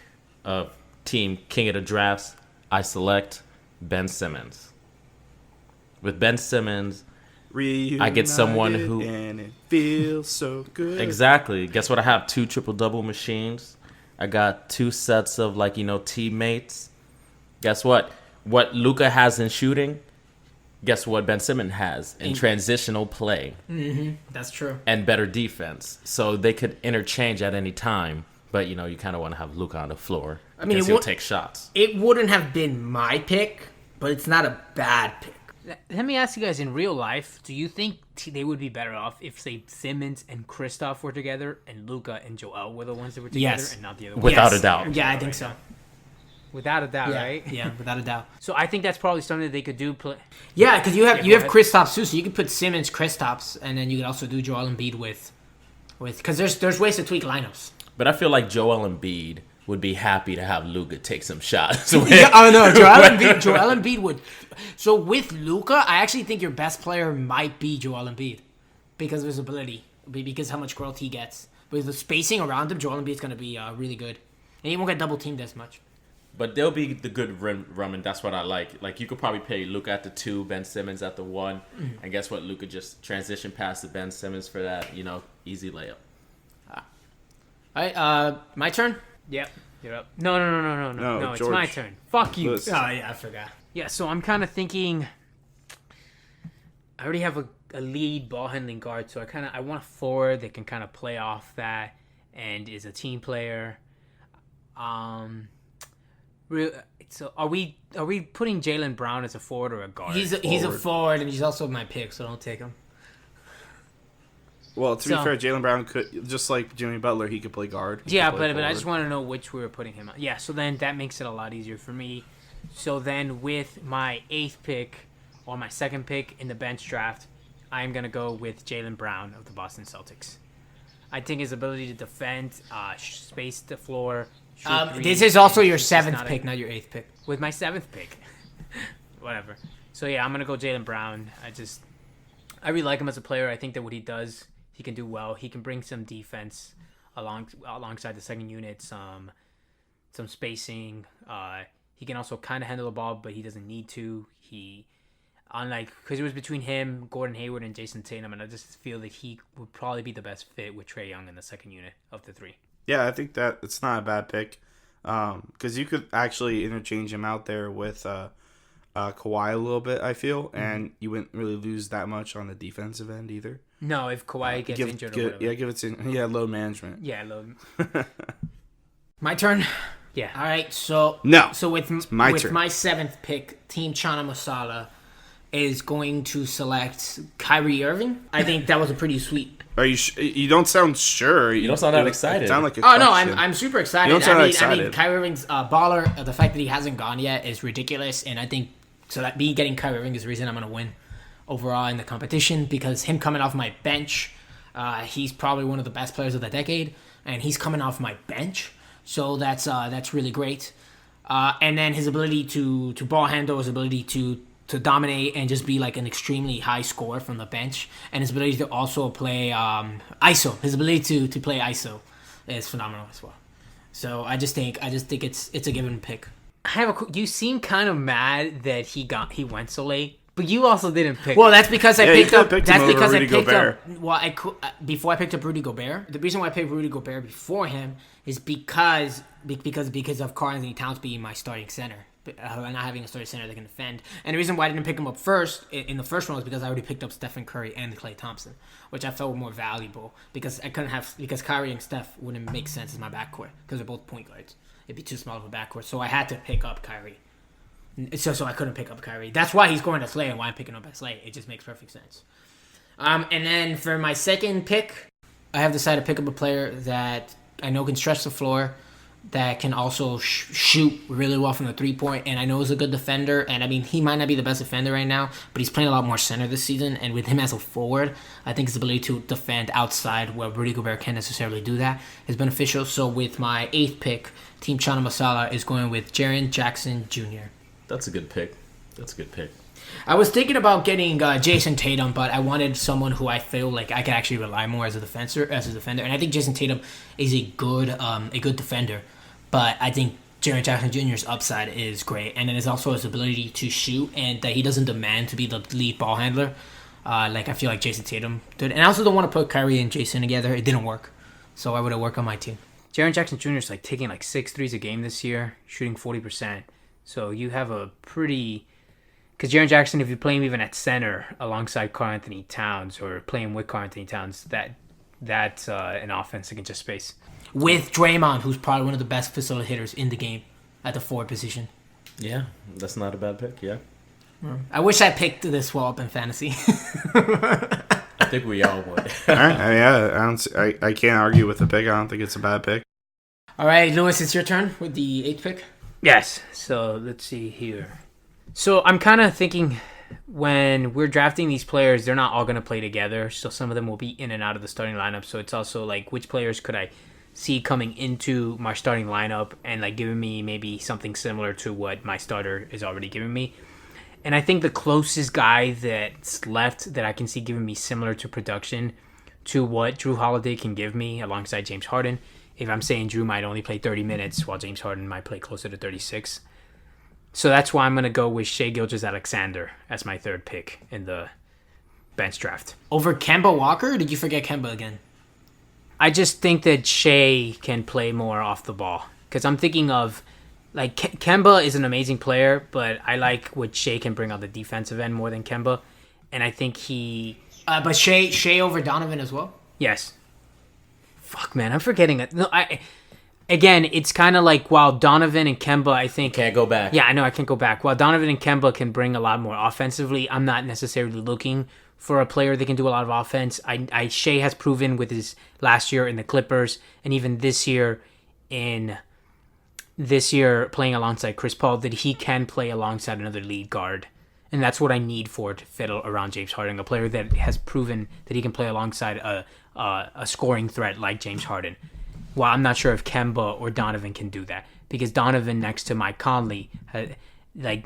of Team King of the Drafts, I select Ben Simmons. With Ben Simmons, I get someone who- and it feels so good. exactly. Guess what? I have 2 triple-double machines. I got 2 sets of, teammates. Guess what? What Luka has in shooting, guess what Ben Simmons has in transitional play That's true. and better defense. So they could interchange at any time. But, you kind of want to have Luka on the floor. I mean, because he'll take shots. It wouldn't have been my pick, but it's not a bad pick. Let me ask you guys, in real life, do you think they would be better off if, say, Simmons and Kristoff were together and Luka and Joel were the ones that were together Yes. and not the other ones? Without a doubt. Yeah, I think so. Without a doubt, Yeah, right? yeah, without a doubt. So I think that's probably something that they could do. Yeah, because you have go ahead. Kristaps too, so you could put Simmons, Kristaps, and then you could also do Joel Embiid with because there's ways to tweak lineups. But I feel like Joel Embiid would be happy to have Luka take some shots. Yeah, oh no, Joel Embiid would. So with Luka, I actually think your best player might be Joel Embiid because of his ability, because how much growth he gets. With the spacing around him, Joel Embiid's gonna be really good, and he won't get double teamed as much. But they'll be the good rum, and that's what I like. Like, you could probably pay Luka at the 2, Ben Simmons at the 1. And guess what? Luka just transition past to Ben Simmons for that, easy layup. All right, my turn. Yep. You're up. No, it's George. my turn. Fuck you. Lewis. Oh yeah, I forgot. Yeah, so I'm kind of thinking. I already have a lead ball handling guard, so I want a forward that can kind of play off that and is a team player. So are we putting Jaylen Brown as a forward or a guard? He's a forward, and he's also my pick, so don't take him. Well, to be So- fair, Jaylen Brown could, just like Jimmy Butler, he could play guard. He Yeah, could play but I forward. just want to know which we were putting him on. Yeah, so then that makes it a lot easier for me. So then with my 8th pick or my 2nd pick in the bench draft, I'm going to go with Jaylen Brown of the Boston Celtics. I think his ability to defend, space the floor, shoot threes, This is also your is just 7th not pick, not your 8th pick. with my 7th pick. Whatever. So yeah, I'm going to go Jaylen Brown. I really like him as a player. I think that what he does, he can do well. He can bring some defense alongside the second unit, some spacing. He can also kind of handle the ball, but he doesn't need to. Because it was between him, Gordon Hayward, and Jason Tatum, and I just feel that he would probably be the best fit with Trae Young in the second unit of the 3. Yeah, I think that it's not a bad pick. Because you could actually interchange him out there with Kawhi a little bit, I feel, and you wouldn't really lose that much on the defensive end either. No, if Kawhi gets injured or whatever. give it to load management. Yeah, My turn. yeah. All right, so No, So with my with turn. my 7th pick, Team Chana Masala is going to select Kyrie Irving. I think that was a pretty sweet. Are you? You don't sound sure. You don't sound that excited. Sound like a Oh no, question. I'm super excited. You don't sound I mean, excited. Kyrie Irving's baller. The fact that he hasn't gone yet is ridiculous, and I think so that me getting Kyrie Irving is the reason I'm going to win overall in the competition because him coming off my bench, he's probably one of the best players of the decade, and he's coming off my bench, so that's really great. And then his ability to ball handle, his ability to dominate and just be like an extremely high scorer from the bench, and his ability to also play ISO. His ability to play ISO is phenomenal as well. So I just think it's a given pick. You seem kind of mad that he went so late But you also didn't pick. Well, that's because I picked up. picked him That's over because I Rudy picked Gobert. up. Well, before I picked up Rudy Gobert. The reason why I picked Rudy Gobert before him is because of Karl Anthony Towns being my starting center, not having a starting center that can defend. And the reason why I didn't pick him up first in the first round was because I already picked up Stephen Curry and Klay Thompson, which I felt were more valuable because Kyrie and Steph wouldn't make sense as my backcourt because they're both point guards. It'd be too small of a backcourt, so I had to pick up Kyrie. So I couldn't pick up Kyrie. That's why he's going to Slay and why I'm picking up at Slay. It just makes perfect sense. And then for my second pick, I have decided to pick up a player that I know can stretch the floor, that can also shoot really well from the three-point, and I know is a good defender. And I mean, he might not be the best defender right now, but he's playing a lot more center this season. And with him as a forward, I think his ability to defend outside where Rudy Gobert can't necessarily do that is beneficial. So with my 8th pick, Team Chana Masala is going with Jaren Jackson Jr. That's a good pick. I was thinking about getting Jason Tatum, but I wanted someone who I feel like I could actually rely more as a defender. And I think Jason Tatum is a good defender, but I think Jaren Jackson Jr.'s upside is great, and then there's also his ability to shoot, and that he doesn't demand to be the lead ball handler, like I feel like Jason Tatum did. And I also don't want to put Kyrie and Jason together. It didn't work, so I would have worked on my team. Jaren Jackson Jr. is like taking like 6 threes a game this year, shooting 40%. So you have a pretty... Because Jaren Jackson, if you play him even at center alongside Karl Anthony Towns or playing with Karl Anthony Towns, that's an offense that can just space. With Draymond, who's probably one of the best facilitators in the game at the forward position. Yeah, that's not a bad pick, yeah. I wish I picked this well up in fantasy. I think we all would. All right, I can't argue with the pick. I don't think it's a bad pick. All right, Lewis, it's your turn with the 8th pick. Yes. So let's see here. So I'm kind of thinking when we're drafting these players, they're not all going to play together. So some of them will be in and out of the starting lineup. So it's also like which players could I see coming into my starting lineup and like giving me maybe something similar to what my starter is already giving me. And I think the closest guy that's left that I can see giving me similar to production to what Drew Holiday can give me alongside James Harden. If I'm saying Drew might only play 30 minutes while James Harden might play closer to 36. So that's why I'm going to go with Shai Gilgeous-Alexander as my 3rd pick in the bench draft. Over Kemba Walker, or did you forget Kemba again? I just think that Shai can play more off the ball. Because I'm thinking of, like, Kemba is an amazing player, but I like what Shai can bring on the defensive end more than Kemba. And I think he... But Shai over Donovan as well? Yes. Fuck, man, I'm forgetting it. No, Again, it's kind of like while Donovan and Kemba, I think... Can't go back. Yeah, I know, I can't go back. While Donovan and Kemba can bring a lot more offensively, I'm not necessarily looking for a player that can do a lot of offense. Shai has proven with his last year in the Clippers, and even this year playing alongside Chris Paul, that he can play alongside another lead guard. And that's what I need for to fiddle around James Harden, a player that has proven that he can play alongside a scoring threat like James Harden. Well, I'm not sure if Kemba or Donovan can do that because Donovan next to Mike Conley, that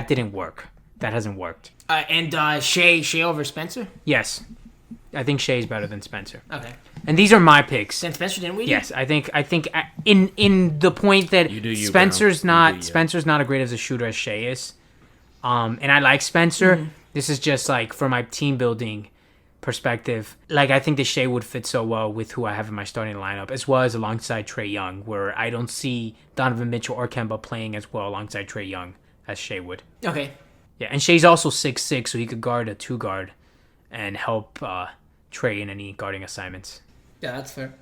didn't work. That hasn't worked. And Shai over Spencer? Yes, I think Shai's better than Spencer. Okay. And these are my picks. Then Spencer didn't we? Yes, I think in the point that Spencer's not as great as a shooter as Shai is. And I like Spencer. Mm-hmm. This is just like for my team building perspective, like I think the Shai would fit so well with who I have in my starting lineup, as well as alongside Trae Young, where I don't see Donovan Mitchell or Kemba playing as well alongside Trae Young as Shai would. Okay. Yeah, and Shai's also 6'6", so he could guard a 2-guard and help Trae in any guarding assignments. Yeah, that's fair.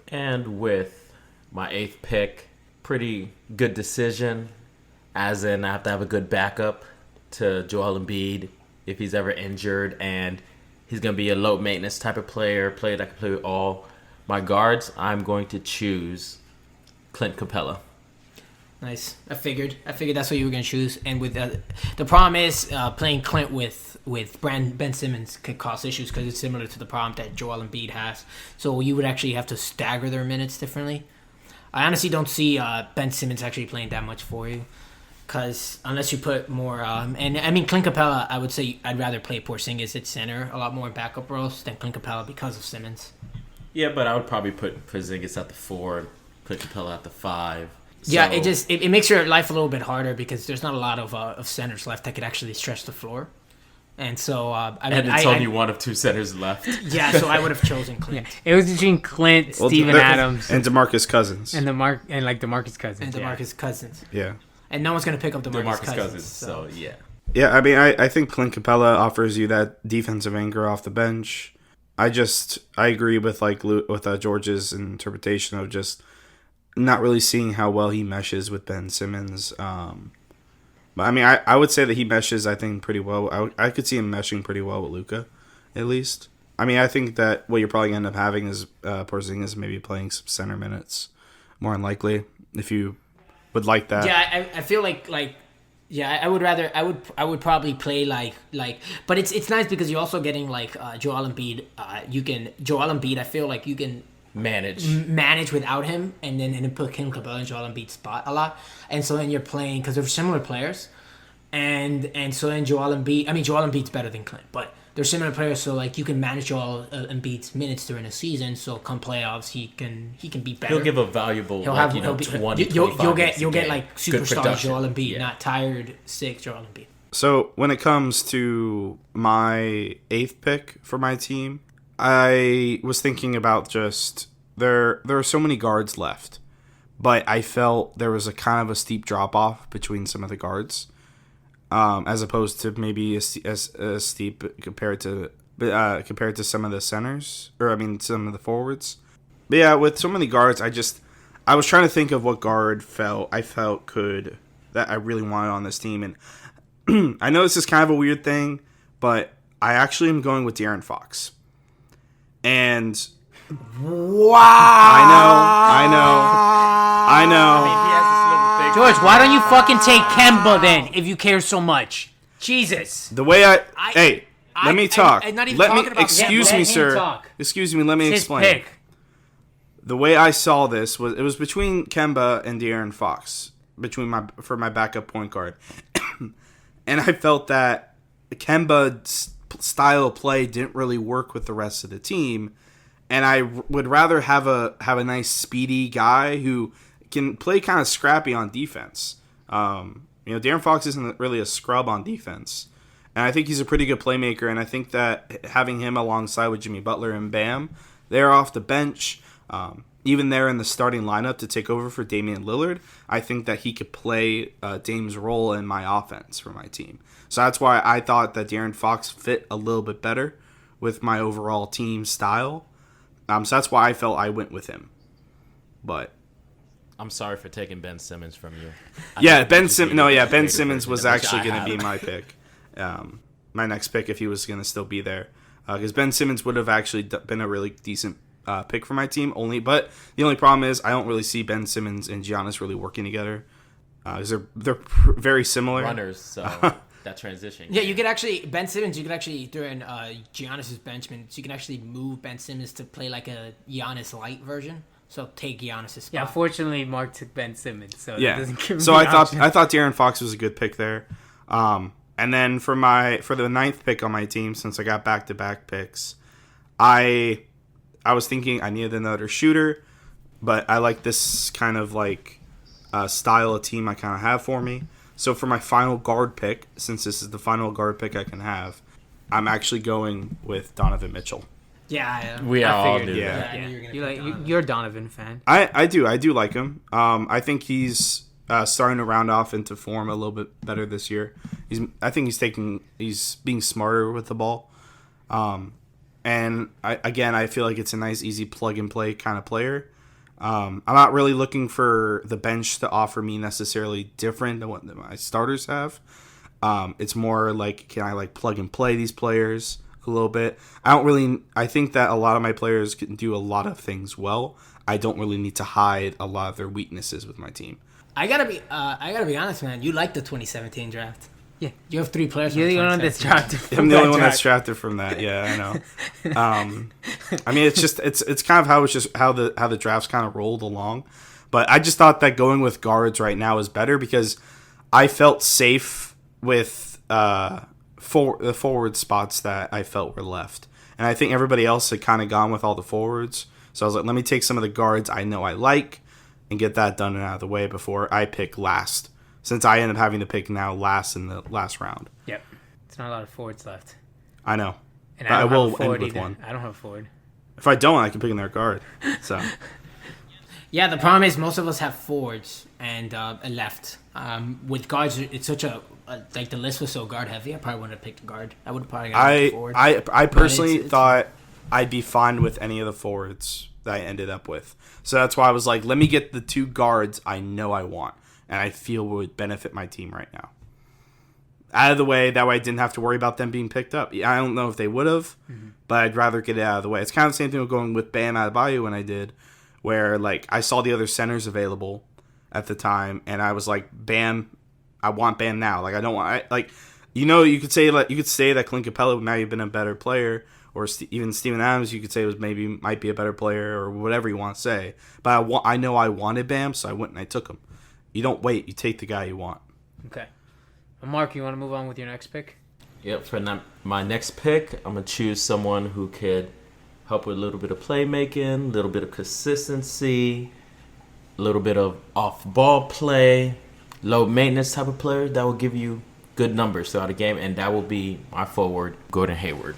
And with my 8th pick, pretty good decision, as in I have to have a good backup to Joel Embiid if he's ever injured, and he's going to be a low-maintenance type of player that can play with all my guards. I'm going to choose Clint Capella. Nice. I figured that's what you were going to choose. And with the problem is playing Clint with Ben Simmons could cause issues because it's similar to the problem that Joel Embiid has. So you would actually have to stagger their minutes differently. I honestly don't see Ben Simmons actually playing that much for you. Because unless you put more, and I mean Clint Capella, I would say I'd rather play Porzingis at center a lot more in backup roles than Clint Capella because of Simmons. Yeah, but I would probably put Porzingis at the 4, Clint Capella at the 5. Yeah, So- it makes your life a little bit harder because there's not a lot of centers left that could actually stretch the floor, and so I mean, and it's only one of two centers left. yeah, so I would have chosen Clint It was between Clint, Well, Steven there- Adams, and DeMarcus Cousins. and DeMarcus Cousins. and yeah. DeMarcus Cousins, yeah. and no one's gonna pick up DeMarcus, DeMarcus Cousins. So yeah. Yeah, I mean, I think Clint Capella offers you that defensive anchor off the bench. I agree with George's interpretation of just not really seeing how well he meshes with Ben Simmons. But I mean, I would say that he meshes, I think, pretty well. I could see him meshing pretty well with Luka, at least. I mean, I think that what you're probably going to end up having is Porzingis maybe playing some center minutes, more than likely, if you would like that. Yeah, I feel like yeah, I would probably play like but it's nice because you're also getting like Joel Embiid. Joel Embiid. I feel like you can manage without him, and then put Kim Cabell in Joel Embiid's spot a lot, and so then you're playing because they're similar players, and so then Joel Embiid's better than Clint, but they're similar players, so like you can manage Joel Embiid's minutes during a season, so come playoffs he can be better. He'll give a valuable, He'll be 20, you'll 25 get minutes a like game. Good superstar production. Joel Embiid, Yeah. not tired, sick Joel Embiid. So when it comes to my 8th pick for my team, I was thinking about just there are so many guards left, but I felt there was a kind of a steep drop off between some of the guards, as opposed to maybe as steep compared to some of the centers, or I mean some of the forwards. But yeah, with so many guards, I was trying to think of what guard I felt that I really wanted on this team, and I know this is kind of a weird thing, but I actually am going with De'Aaron Fox. And Wow! I know. George, why don't you fucking take Kemba then, if you care so much? Jesus. The way let me talk. I'm not even let me talking about- excuse let me, him sir. talk. Excuse me. Let me It's his explain. pick. The way I saw this was between Kemba and De'Aaron Fox for my backup point guard, and I felt that Kemba's style of play didn't really work with the rest of the team, and I would rather have a nice speedy guy who can play kind of scrappy on defense. De'Aaron Fox isn't really a scrub on defense, and I think he's a pretty good playmaker, and I think that having him alongside with Jimmy Butler and Bam, they're off the bench, even there in the starting lineup to take over for Damian Lillard, I think that he could play Dame's role in my offense for my team. So that's why I thought that De'Aaron Fox fit a little bit better with my overall team style. So that's why I felt I went with him. But I'm sorry for taking Ben Simmons from you. Ben Simmons was actually going to be my pick. My next pick if he was going to still be there. Because Ben Simmons would have actually been a really decent pick for my team. But the only problem is I don't really see Ben Simmons and Giannis really working together. Because they're very similar. Runners, so that transition. Yeah, you could actually Ben Simmons. You could actually during Giannis's bench minutes, you can actually move Ben Simmons to play like a Giannis light version. So take Giannis's spot. Yeah, unfortunately, Mark took Ben Simmons, so Yeah. that doesn't give So me I the thought option. De'Aaron Fox was a good pick there. And then for the 9th pick on my team, since I got back-to-back picks, I was thinking I needed another shooter, but I like this kind of like style of team I kind of have for me. So for my final guard pick, since this is the final guard pick I can have, I'm actually going with Donovan Mitchell. Yeah, We all figured, knew yeah. that. I knew you were gonna You pick Donovan. you're a Donovan fan. I do like him. I think he's starting to round off into form a little bit better this year. I think he's being smarter with the ball. And I feel like it's a nice, easy plug and play kind of player. I'm not really looking for the bench to offer me necessarily different than what my starters have. It's more like, can I like plug and play these players a little bit? I think that a lot of my players can do a lot of things well. I don't really need to hide a lot of their weaknesses with my team. I gotta be honest, man. You like the 2017 draft. Yeah. You have 3 players. You're from the only one that's 2017. drafted. I'm the only one that's drafted from that. Yeah, I know. I mean, it's kind of how the drafts kind of rolled along. But I just thought that going with guards right now is better because I felt safe with the forward spots that I felt were left, and I think everybody else had kind of gone with all the forwards. So I was like, let me take some of the guards I know I like, and get that done and out of the way before I pick last. Since I end up having to pick now last in the last round. Yep. It's not a lot of forwards left. I know. And I don't will have a forward end with either. one. I don't have a forward. If I don't, I can pick in their guard. So Yeah, the problem is most of us have forwards and a left. With guards, it's such like the list was so guard heavy. I probably wouldn't have picked a guard. I would have probably got a forward. I personally it's thought I'd be fine with any of the forwards that I ended up with. So that's why I was like, let me get the 2 guards I know I want and I feel would benefit my team right now. Out of the way, that way I didn't have to worry about them being picked up. I don't know if they would have, but I'd rather get it out of the way. It's kind of the same thing with going with Bam Adebayo when I did, where like I saw the other centers available at the time, and I was like, Bam, I want Bam now. Like I don't want you could say that Clint Capella might have been a better player, or even Steven Adams, you could say might be a better player, or whatever you want to say. But I know I wanted Bam, so I went and I took him. You don't wait; you take the guy you want. Okay. Mark, you want to move on with your next pick? Yep, for my next pick, I'm going to choose someone who could help with a little bit of playmaking, a little bit of consistency, a little bit of off-ball play, low maintenance type of player that will give you good numbers throughout the game, and that will be my forward, Gordon Hayward.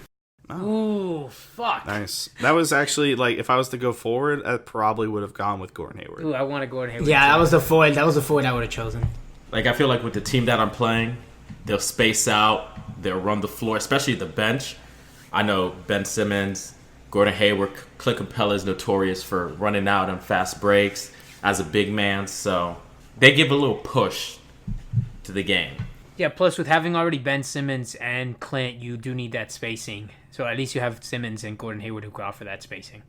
Oh. Ooh, fuck. Nice. That was actually, like, if I was to go forward, I probably would have gone with Gordon Hayward. Ooh, I want to Gordon Hayward. Yeah, too. that was the forward. That was the forward I would have chosen. Like, I feel like with the team that I'm playing, they'll space out, they'll run the floor, especially the bench. I know Ben Simmons, Gordon Hayward, Clint Capella is notorious for running out on fast breaks as a big man, so they give a little push to the game. Yeah, plus with having already Ben Simmons and Clint, you do need that spacing. So at least you have Simmons and Gordon Hayward who can offer that spacing.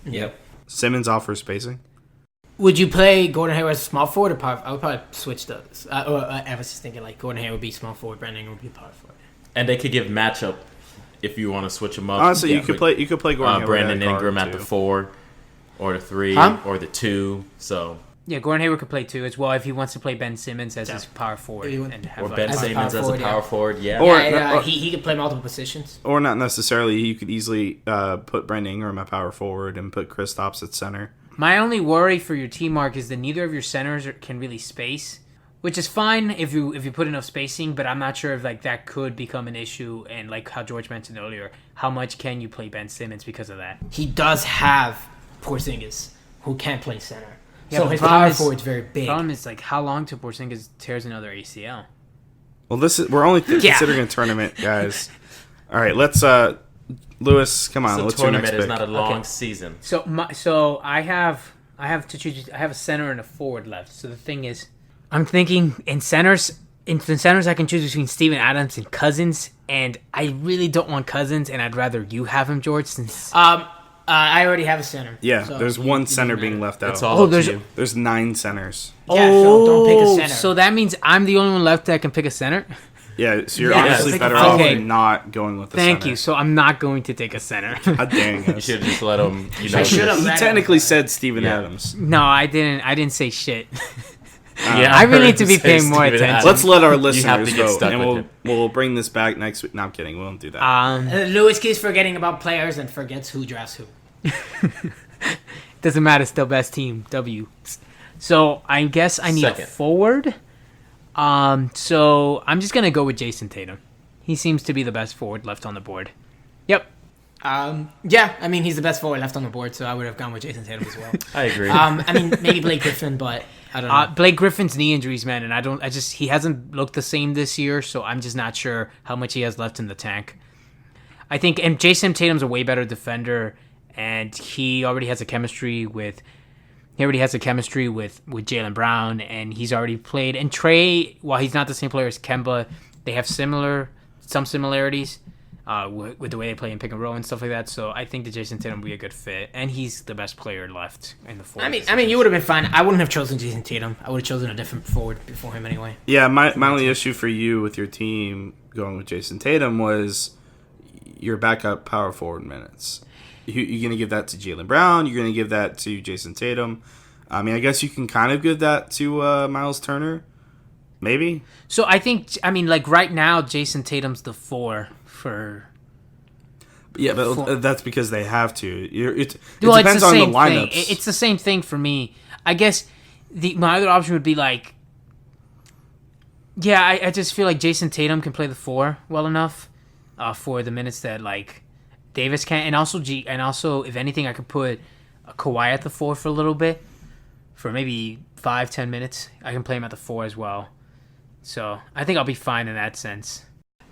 Yep. Simmons offers spacing. Would you play Gordon Hayward as small forward or power? I would probably switch those. I was just thinking like Gordon Hayward would be small forward, Brandon would be power forward. And they could give matchup if you want to switch them up. Honestly, you could play Gordon Hayward Brandon at guard, Ingram at too. the 4 or the 3 Huh? or the 2. So Yeah, Gordon Hayward could play too as well if he wants to play Ben Simmons as his power forward. And have or Ben as a Simmons power as a forward, power yeah. forward, yeah. Or- He could play multiple positions. Or not necessarily. You could easily put Brandon Ingram at power forward and put Kristaps at center. My only worry for your team, Mark, is that neither of your centers can really space, which is fine if you put enough spacing. But I'm not sure if like that could become an issue. And like how George mentioned earlier, how much can you play Ben Simmons because of that? He does have Porzingis, who can't play center. Yeah, So but his the problem power is- forward's very The big. problem is like how long till Porzingis tears another ACL? Well, we're only Yeah. considering a tournament, guys. All right, let's Lewis, come on. So What's your next tournament is pick? not a long Okay. season. So I have to choose. I have a center and a forward left. So the thing is, I'm thinking in centers. In the centers, I can choose between Steven Adams and Cousins, and I really don't want Cousins, and I'd rather you have him, George. Since I already have a center. Yeah, so there's it one doesn't center matter. being left out. It's all up there's- to you. There's 9 centers. Yeah, so don't pick a center. So that means I'm the only one left that can pick a center. Yeah, so you're Yeah, honestly pick a better forward. off Okay. not going with the Thank center. you. So I'm not going to take a center. God dang You it. should have just let him, I should have. He technically said Steven Yeah. Adams. No, I didn't. I didn't say shit. Yeah, I really heard need to be say paying more Steven attention. Adams. Let's let our You have listeners to get vote, stuck and with we'll bring this back next week. No, I'm kidding. We won't do that. Lewis keeps forgetting about players and forgets who drafts who. Doesn't matter. Still best team. W. So I guess I need a Second. forward. So I'm just gonna go with Jason Tatum. He seems to be the best forward left on the board. Yep. Yeah, I mean he's the best forward left on the board, so I would have gone with Jason Tatum as well. I agree. I mean maybe Blake Griffin, but I don't know. Blake Griffin's knee injuries, man, and he hasn't looked the same this year, so I'm just not sure how much he has left in the tank. I think, and Jason Tatum's a way better defender, and he already has a chemistry with Jaylen Brown, and he's already played. And Trey, while he's not the same player as Kemba, they have some similarities with the way they play in pick and roll and stuff like that. So I think that Jason Tatum will be a good fit, and he's the best player left in the forward. I mean, you would have been fine. I wouldn't have chosen Jason Tatum. I would have chosen a different forward before him anyway. Yeah, my only issue for you with your team going with Jason Tatum was your backup power forward minutes. You're going to give that to Jaylen Brown. You're going to give that to Jason Tatum. I mean, I guess you can kind of give that to Miles Turner. Maybe. So I think, like right now, Jason Tatum's the 4 for. Yeah, but that's because they have to. It Well, depends on the lineups. It's the same thing for me. I guess my other option would be like, yeah, I just feel like Jason Tatum can play the 4 well enough for the minutes that like Davis can, and also if anything, I could put Kawhi at the 4 for a little bit, for maybe 5-10 minutes. I can play him at the 4 as well. So I think I'll be fine in that sense.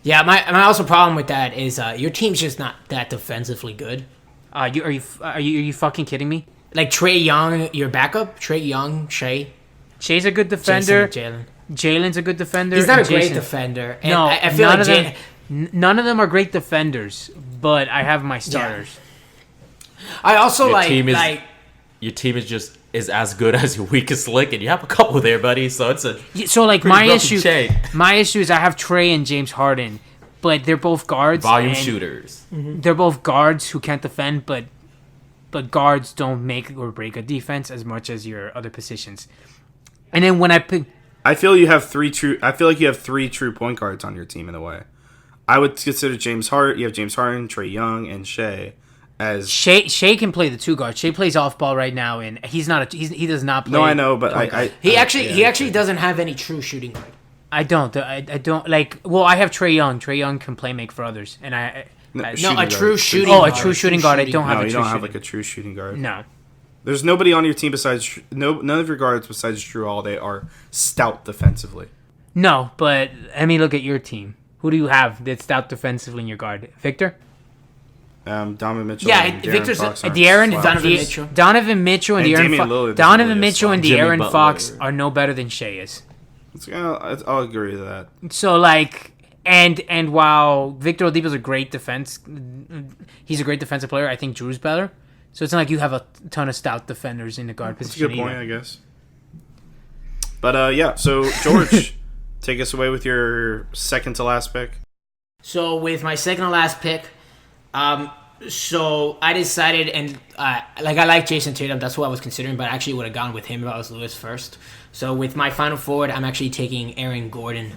Yeah, my also problem with that is your team's just not that defensively good. Are you fucking kidding me? Like Trae Young, your backup, Trae Young, Shea. Shea's a good defender. Jalen. Jalen's a good defender. He's not a and great Jason- defender. And No, I feel none like of them. None of them are great defenders, but I have my starters. I also Your team is just as good as your weakest link, and you have a couple there, buddy. So it's a So like pretty my rough issue, shake. my issue is I have Trey and James Harden, but they're both guards. volume and shooters. They're both guards who can't defend, but guards don't make or break a defense as much as your other positions. And then when I pick, I feel you have three true. I feel like you have 3 true point guards on your team in a way. I would consider James Harden. You have James Harden, Trae Young, and Shea as. Shea can play the 2 guard. Shea plays off ball right now, and he does not play. No, I know, but He actually doesn't have any true shooting guard. I don't like. Well, I have Trae Young. Trae Young can play make for others, and shooting true guard. shooting. Oh, a guard. true shooting guard. I don't have No, a you true don't have shooting. like a true shooting guard. No. There's nobody on your team besides none of your guards besides Drew Holiday are stout defensively. No, but let me look at your team. Who do you have that's stout defensively in your guard? Victor? Donovan Mitchell. Yeah, and De'Aaron Victor's Fox aren't De'Aaron, slouches. Donovan Mitchell. Donovan Mitchell and And De'Aaron Damian Fox. Lillard is Donovan really Mitchell and Jimmy De'Aaron Butler. Fox are no better than Shea is. I'll agree with that. So like, and while Victor Oladipo's a great he's a great defensive player. I think Drew's better. So it's not like you have a ton of stout defenders in the guard That's a position. good point, either. I guess. But yeah, so George, take us away with your second to last pick. So with my second to last pick, so I decided, and I like Jason Tatum. That's who I was considering, but I actually would have gone with him if I was Lewis first. So with my final forward, I'm actually taking Aaron Gordon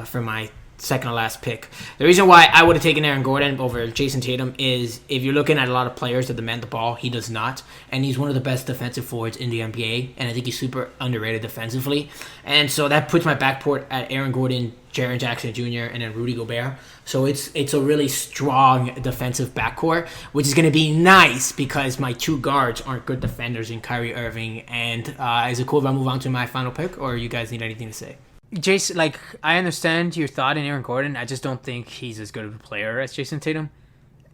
for my second to last pick. The reason why I would have taken Aaron Gordon over Jason Tatum is if you're looking at a lot of players that demand the ball, he does not, and he's one of the best defensive forwards in the NBA, and I think he's super underrated defensively. And so that puts my backcourt at Aaron Gordon, Jaren Jackson Jr., and then Rudy Gobert. So it's a really strong defensive backcourt, which is going to be nice because my 2 guards aren't good defenders in Kyrie Irving. And is it cool if I move on to my final pick, or you guys need anything to say? Jason, like, I understand your thought in Aaron Gordon. I just don't think he's as good of a player as Jason Tatum.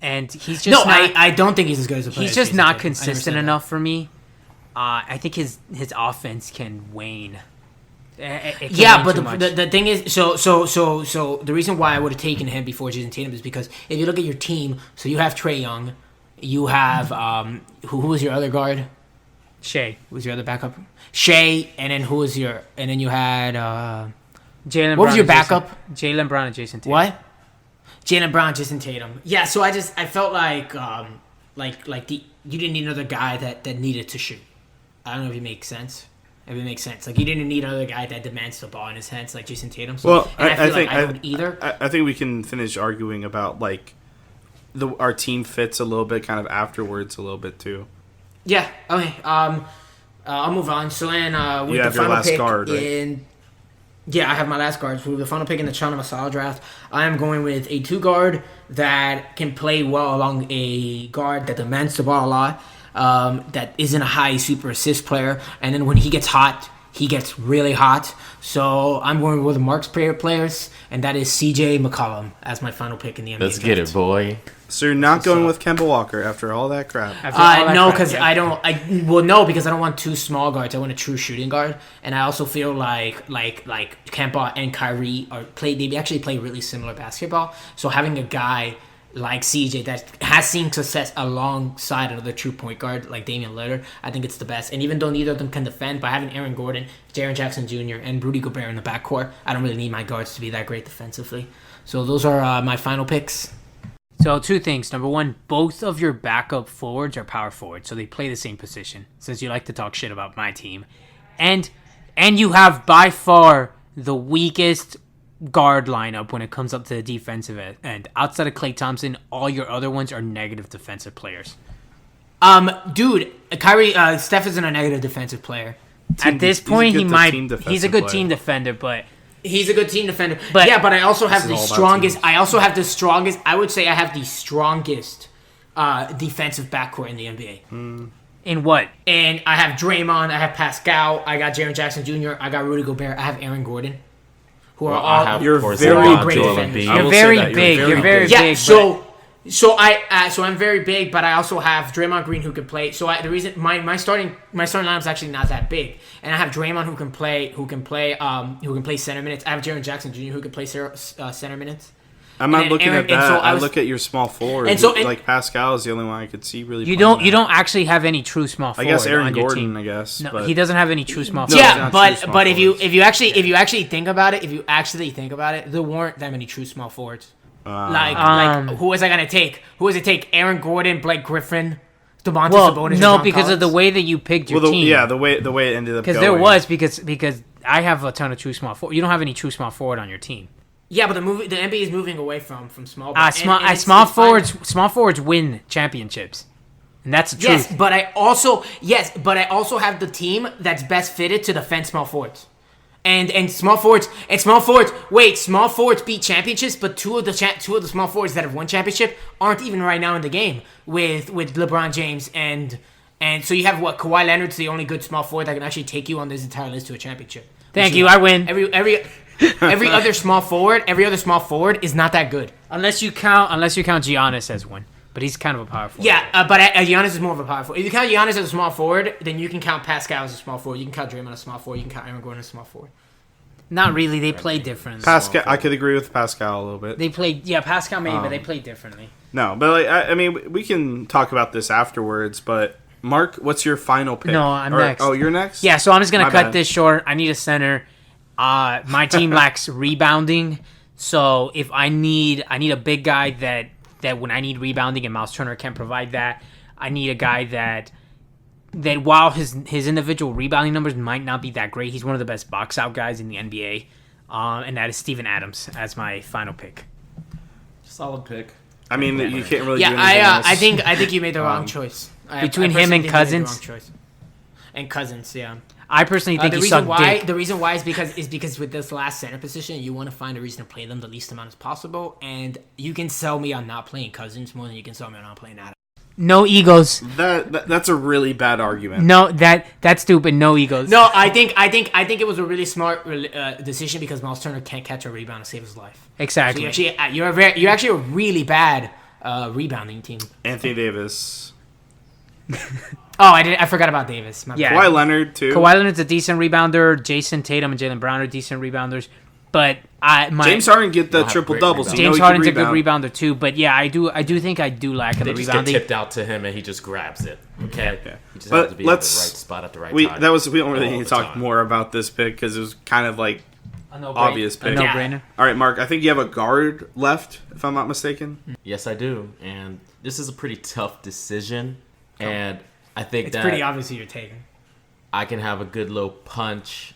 And he's just I don't think he's as good as a player. he's as just Jason not Tatum. I never consistent said enough for me. I think his offense can wane. Yeah, but the thing is, so the reason why I would have taken him before Jason Tatum is because if you look at your team, so you have Trae Young, you have who was your other guard? Shea. Who was your other backup? Shea, and then you had Jaylen. what was your backup? Jaylen Brown and Jason Tatum. What? Jaylen Brown, Jason Tatum. Yeah, so I felt like you didn't need another guy that needed to shoot. I don't know if it makes sense. If it makes sense, like you didn't need another guy that demands the ball in his hands like Jason Tatum. So, Well, and I feel think like I don't either. I think we can finish arguing about like our team fits a little bit, kind of afterwards a little bit too. Yeah. Okay. I'll move on. So then, with You the have your final last pick guard, right? yeah, I have my last guard. So with the final pick in the Chana Masala draft, I am going with a 2 guard that can play well along a guard that demands the ball a lot. That isn't a high super assist player, and then when he gets hot, he gets really hot. So I'm going with the Marc's players, and that is CJ McCollum as my final pick in the NBA. Let's get it, boy. So you're not going with Kemba Walker after all that crap. No, because I don't want 2 small guards. I want a true shooting guard, and I also feel like Kemba and Kyrie they actually play really similar basketball. So having a guy like CJ that has seen success alongside another true point guard like Damian Lillard, I think it's the best. And even though neither of them can defend, by having Aaron Gordon, Jaren Jackson Jr., and Rudy Gobert in the backcourt, I don't really need my guards to be that great defensively. So those are my final picks. So 2 things. Number 1, both of your backup forwards are power forwards, so they play the same position. Since you like to talk shit about my team, and you have by far the weakest guard lineup when it comes up to the defensive end. Outside of Klay Thompson, all your other ones are negative defensive players. Dude, Steph isn't a negative defensive player. At this point, he's he's a good team defender, but He's a good team defender. But but I also have the all about strongest. teams. I also have the strongest. I would say I have the strongest defensive backcourt in the NBA. in what? And I have Draymond. I have Pascal. I got Jaren Jackson Jr. I got Rudy Gobert. I have Aaron Gordon, who are all. You're very great Joel defenders. Embiid. I You're will very say that. big. You're very Yeah. big. So I'm very big, but I also have Draymond Green who can play. So the reason my starting lineup is actually not that big, and I have Draymond who can play center minutes. I have Jaren Jackson Jr. who can play center minutes. I'm not And looking Aaron- at and that. so I I was- look at your small forward. And so- like Pascal is the only one I could see really. You playing don't. You that. don't actually have any true small I forward guess Aaron on your Gordon. team. I guess. No, but he doesn't have any true small No, forward. he's Yeah, not but true small but if you forwards. actually think about it, there weren't that many true small forwards. Like who was I gonna take? Who was it take? Aaron Gordon, Blake Griffin, DeMontis Well, Sabonis. or no, John because of the Collins? way that you picked your well, team. the way it ended up. Because there was because I have a ton of true small forward. You don't have any true small forward on your team. Yeah, but the NBA is moving away from small. ball. Small And it's small fine. forwards win championships, and that's the truth. Yes, but I also have the team that's best fitted to defend small forwards. And small forwards small forwards beat championships, but two of the small forwards that have won championship aren't even right now in the game with LeBron James and so you have Kawhi Leonard's the only good small forward that can actually take you on this entire list to a championship. Thank you, I win. Every other small forward is not that good. Unless you count Giannis as one, but he's kind of a power forward. Yeah, but Giannis is more of a power forward. If you count Giannis as a small forward, then you can count Pascal as a small forward. You can count Draymond as a small forward. You can count Aaron Gordon as a small forward. Not really. They play different. Pascal. I could agree with Pascal a little bit. They played, Pascal maybe, but they played differently. No, but like I mean, we can talk about this afterwards. But Mark, what's your final pick? No, I'm next. Oh, you're next. Yeah, so I'm just gonna My cut bad. this short. I need a center. My team lacks rebounding, so if I need a big guy that when I need rebounding and Miles Turner can't provide that, I need a guy that while his individual rebounding numbers might not be that great, he's one of the best box out guys in the NBA, and that is Steven Adams as my final pick. Solid pick. I mean, you can't really. Yeah, do anything else. I think you made the wrong choice. Between I him and personally think you made the Cousins? wrong choice. And Cousins, yeah. I personally think The he reason sucked why dick. the reason why is because with this last center position, you want to find a reason to play them the least amount as possible, and you can sell me on not playing Cousins more than you can sell me on not playing Adams. No egos. That's a really bad argument. No, that's stupid. No egos. No, I think it was a really smart decision because Miles Turner can't catch a rebound to save his life. So Exactly. you're actually a really bad rebounding team. Anthony Davis, Oh, I forgot about Davis. My bad. Yeah. Kawhi Leonard too. Kawhi Leonard's a decent rebounder. Jason Tatum and Jaylen Brown are decent rebounders. But James Harden get the have triple great double. So rebound. you know James he Harden's a can good rebound. rebounder too. But yeah, I do think I do lack in They the just get rebounding. tipped out to him and he just grabs it. Okay. Yeah. He just But has to be at the right let's- spot at the right We time. we don't really all need to the talk time. more about this pick because it was kind of like A no-brainer. obvious A pick. no-brainer. All right, Mark. I think you have a guard left, if I'm not mistaken. Yes, I do. And this is a pretty tough decision. And I think It's that pretty obvious who you're taking. I can have a good little punch,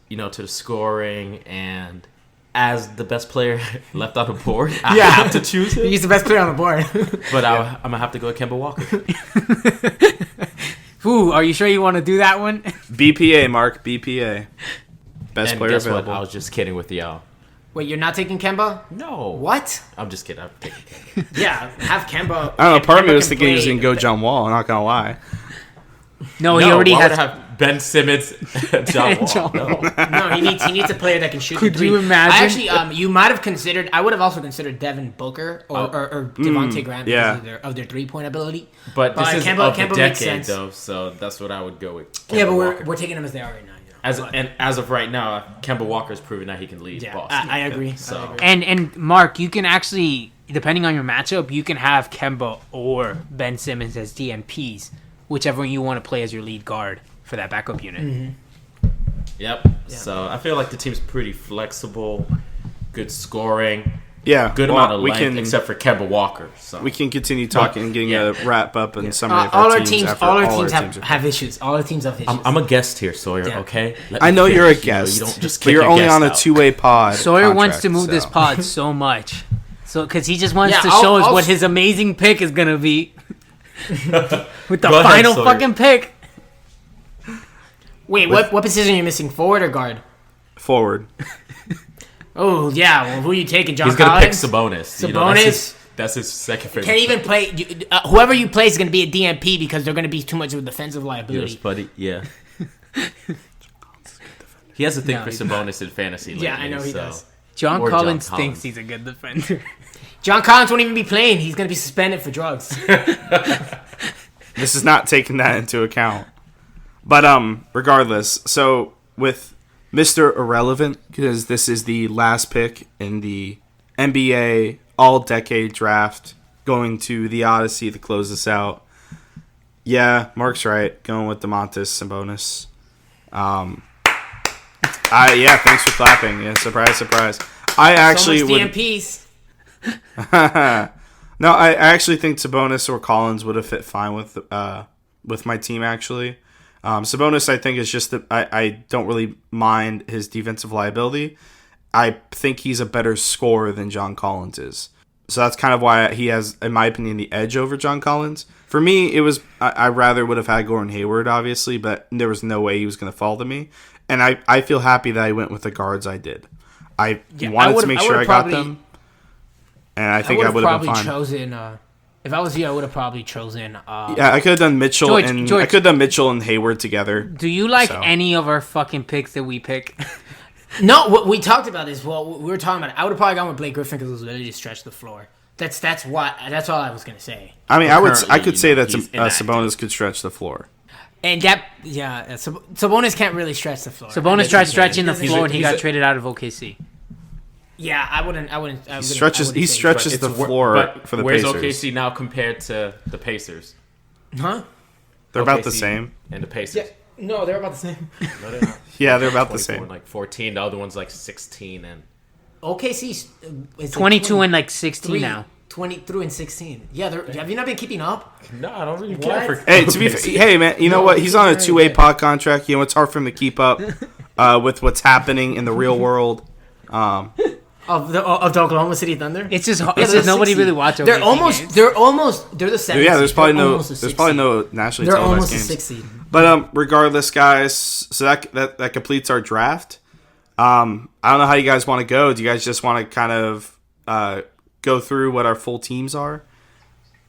to the scoring. And as the best player left on the board, I Yeah. have to choose him. He's the best player on the board. But I'm going to have to go with Kemba Walker. Ooh, are you sure you want to do that one? BPA, Mark. BPA. Best And player guess available. what? I was just kidding with y'all. Wait, you're not taking Kemba? No. What? I'm just kidding. I'm taking Kemba. Yeah, have Kemba. I don't know. Part of me Kemba was can thinking he was play- going to go John Wall. I'm not going to lie. No, he already why has. would I have Ben Simmons and John Wall? John No. No, he needs a player that can shoot. Could the three. you imagine? I actually, you might have considered. I would have also considered Devin Booker or Devontae Graham yeah. because of their 3-point ability. But this is Kemba of the makes decade, sense. though, so that's what I would go with. Yeah, Kemba but Walker. we're taking them as they are right now. You know? As of right now, Kemba Walker's proven that he can lead Yeah, Boston. I agree. So- I agree. And Mark, you can actually, depending on your matchup, you can have Kemba or Ben Simmons as DNPs, whichever one you want to play as your lead guard for that backup unit. Mm-hmm. Yep. So I feel like the team's pretty flexible, good scoring, Yeah. good well, amount of we length, can, except for Kemba Walker. So We can continue talking and getting yeah. a wrap up and summary of all our our teams, after all our our teams are- have issues. All our teams have issues. I'm a guest here, Sawyer. Yeah. Okay. Let I me know you're a finish. guest, You don't just but kick you're your only guest on a out. two-way pod. Sawyer wants to contract, move this so. pod so much. So, because he just wants Yeah, to show us I'll- what his amazing pick is going to be. With the Go ahead, final Sawyer. fucking pick. Wait, what position are you missing? Forward or guard? Forward. Oh yeah. Well, who are you taking? John He's gonna Collins? pick Sabonis. Sabonis. That's his second favorite. Can't even play. Whoever you play is going to be a DMP because they're going to be too much of a defensive liability. Yes, buddy. Yeah. He has a thing for Sabonis in fantasy lately. Yeah, I know he does. John Or Collins John thinks Collins. he's a good defender. John Collins won't even be playing. He's going to be suspended for drugs. This is not taking that into account. But regardless, so with Mr. Irrelevant, because this is the last pick in the NBA All-Decade Draft, going to the Odyssey to close this out. Yeah, Mark's right. Going with Domantas Sabonis. Yeah, thanks for clapping. Yeah, surprise, surprise. I actually so much would. DMPs. No, I actually think Sabonis or Collins would have fit fine with my team. Actually, Sabonis I think is just that I don't really mind his defensive liability. I think he's a better scorer than John Collins is. So that's kind of why he has, in my opinion, the edge over John Collins. For me, it was I rather would have had Gordon Hayward, obviously, but there was no way he was going to fall to me. And I feel happy that I went with the guards I did. I wanted to make sure I got them. And I think I would have been fine. Chosen, if I was you, I would have probably chosen. Yeah, I could have done Mitchell George, I could have done Mitchell and Hayward together. Do you like any of our fucking picks that we pick? No, we talked about this. Well, we were talking about it. I would have probably gone with Blake Griffin because it was literally to stretch the floor. That's all I was gonna say. I mean, I could say that he's inactive. Sabonis could stretch the floor. And Sabonis can't really stretch the floor. Sabonis tried stretching the He floor and he got a- traded out of OKC. Yeah, I wouldn't. He stretches the floor But for the where's Pacers. OKC now compared to the Pacers? Huh? They're about the OKC same. And the Pacers. No, they're about the same. No, they're not. Yeah, they're about the 24 same. and like 14. The other one's like 16 and OKC's is 22 and like 16 now. 23 and 16. Yeah, have you not been keeping up? no, I don't really What? care for. Hey, to be fair, hey man, you know what? He's on a very 2-way good. pod contract. You know, it's hard for him to keep up with what's happening in the real world. Of the Oklahoma City Thunder? It's just Yeah, it's they're just nobody 16. really watches. They're the 7th. Yeah, there's seed. probably They're no almost a 6th seed. nationally They're televised almost a games. 6th seed. But regardless, guys, so that completes our draft. I don't know how you guys want to go. Do you guys just want to kind of go through what our full teams are?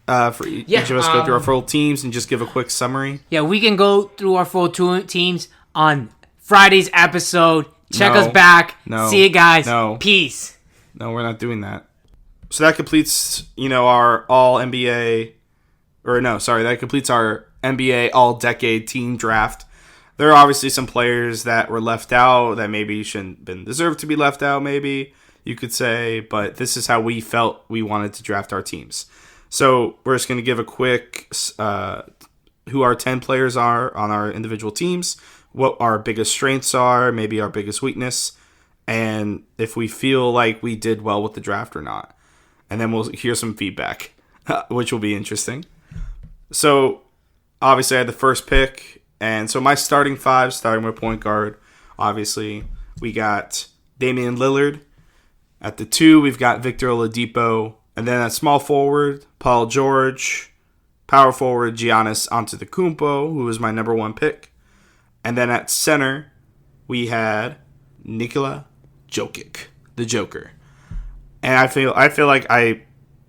For each of us go through our full teams and just give a quick summary. Yeah, we can go through our full teams on Friday's episode. Check No. us back. No. See you guys. No. Peace. No, we're not doing that. So that completes, our all NBA, that completes our NBA all decade team draft. There are obviously some players that were left out that maybe shouldn't been deserved to be left out, maybe you could say, but this is how we felt we wanted to draft our teams. So we're just going to give a quick who our 10 players are on our individual teams, what our biggest strengths are, maybe our biggest weakness, and if we feel like we did well with the draft or not. And then we'll hear some feedback, which will be interesting. So obviously I had the first pick, and so my starting five, starting with point guard, obviously we got Damian Lillard. At the 2, we've got Victor Oladipo. And then at small forward, Paul George. Power forward, Giannis Antetokounmpo, who was my number 1 pick. And then at center, we had Nikola Jokic, the Joker. And I feel like